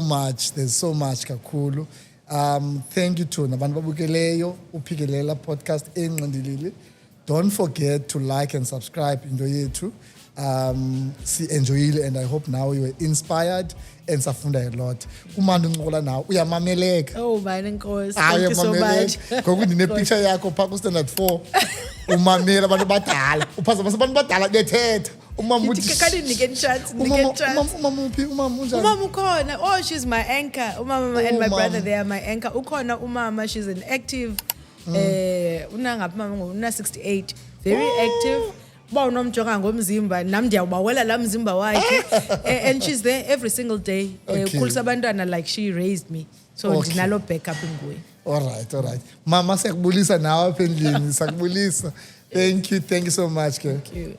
much kakhulu. Thank you to nabantu babukeleyo uphikelela podcast enqindilili. Don't forget to like and subscribe into yethu. Si-enjoyile and I hope now you were inspired and safunda a lot. Umanda uncokola nawo uyamameleka. Oh man, enkosi. Thank you so much. Ngoku ndine-picture yakho phaa ku-standard 4 umamela abantu badala uphazamisa abantu badala bethetha. Umama ukhona. Oh, she's my anchor. Umama and my brother, they are my anchor. Ukhona umama, she's an active. Unangaphi mama una 68. Very active. Ba unomjonga ngomzimba nami ndiyawubawela la mzimba wakhe. And she's there every single day. Ukhulisa abantwana like she raised me. So ndinalo backup nguye. All right. Mama siyakubulisa nawe apha endlini, sakubulisa. Thank you so much. Thank you.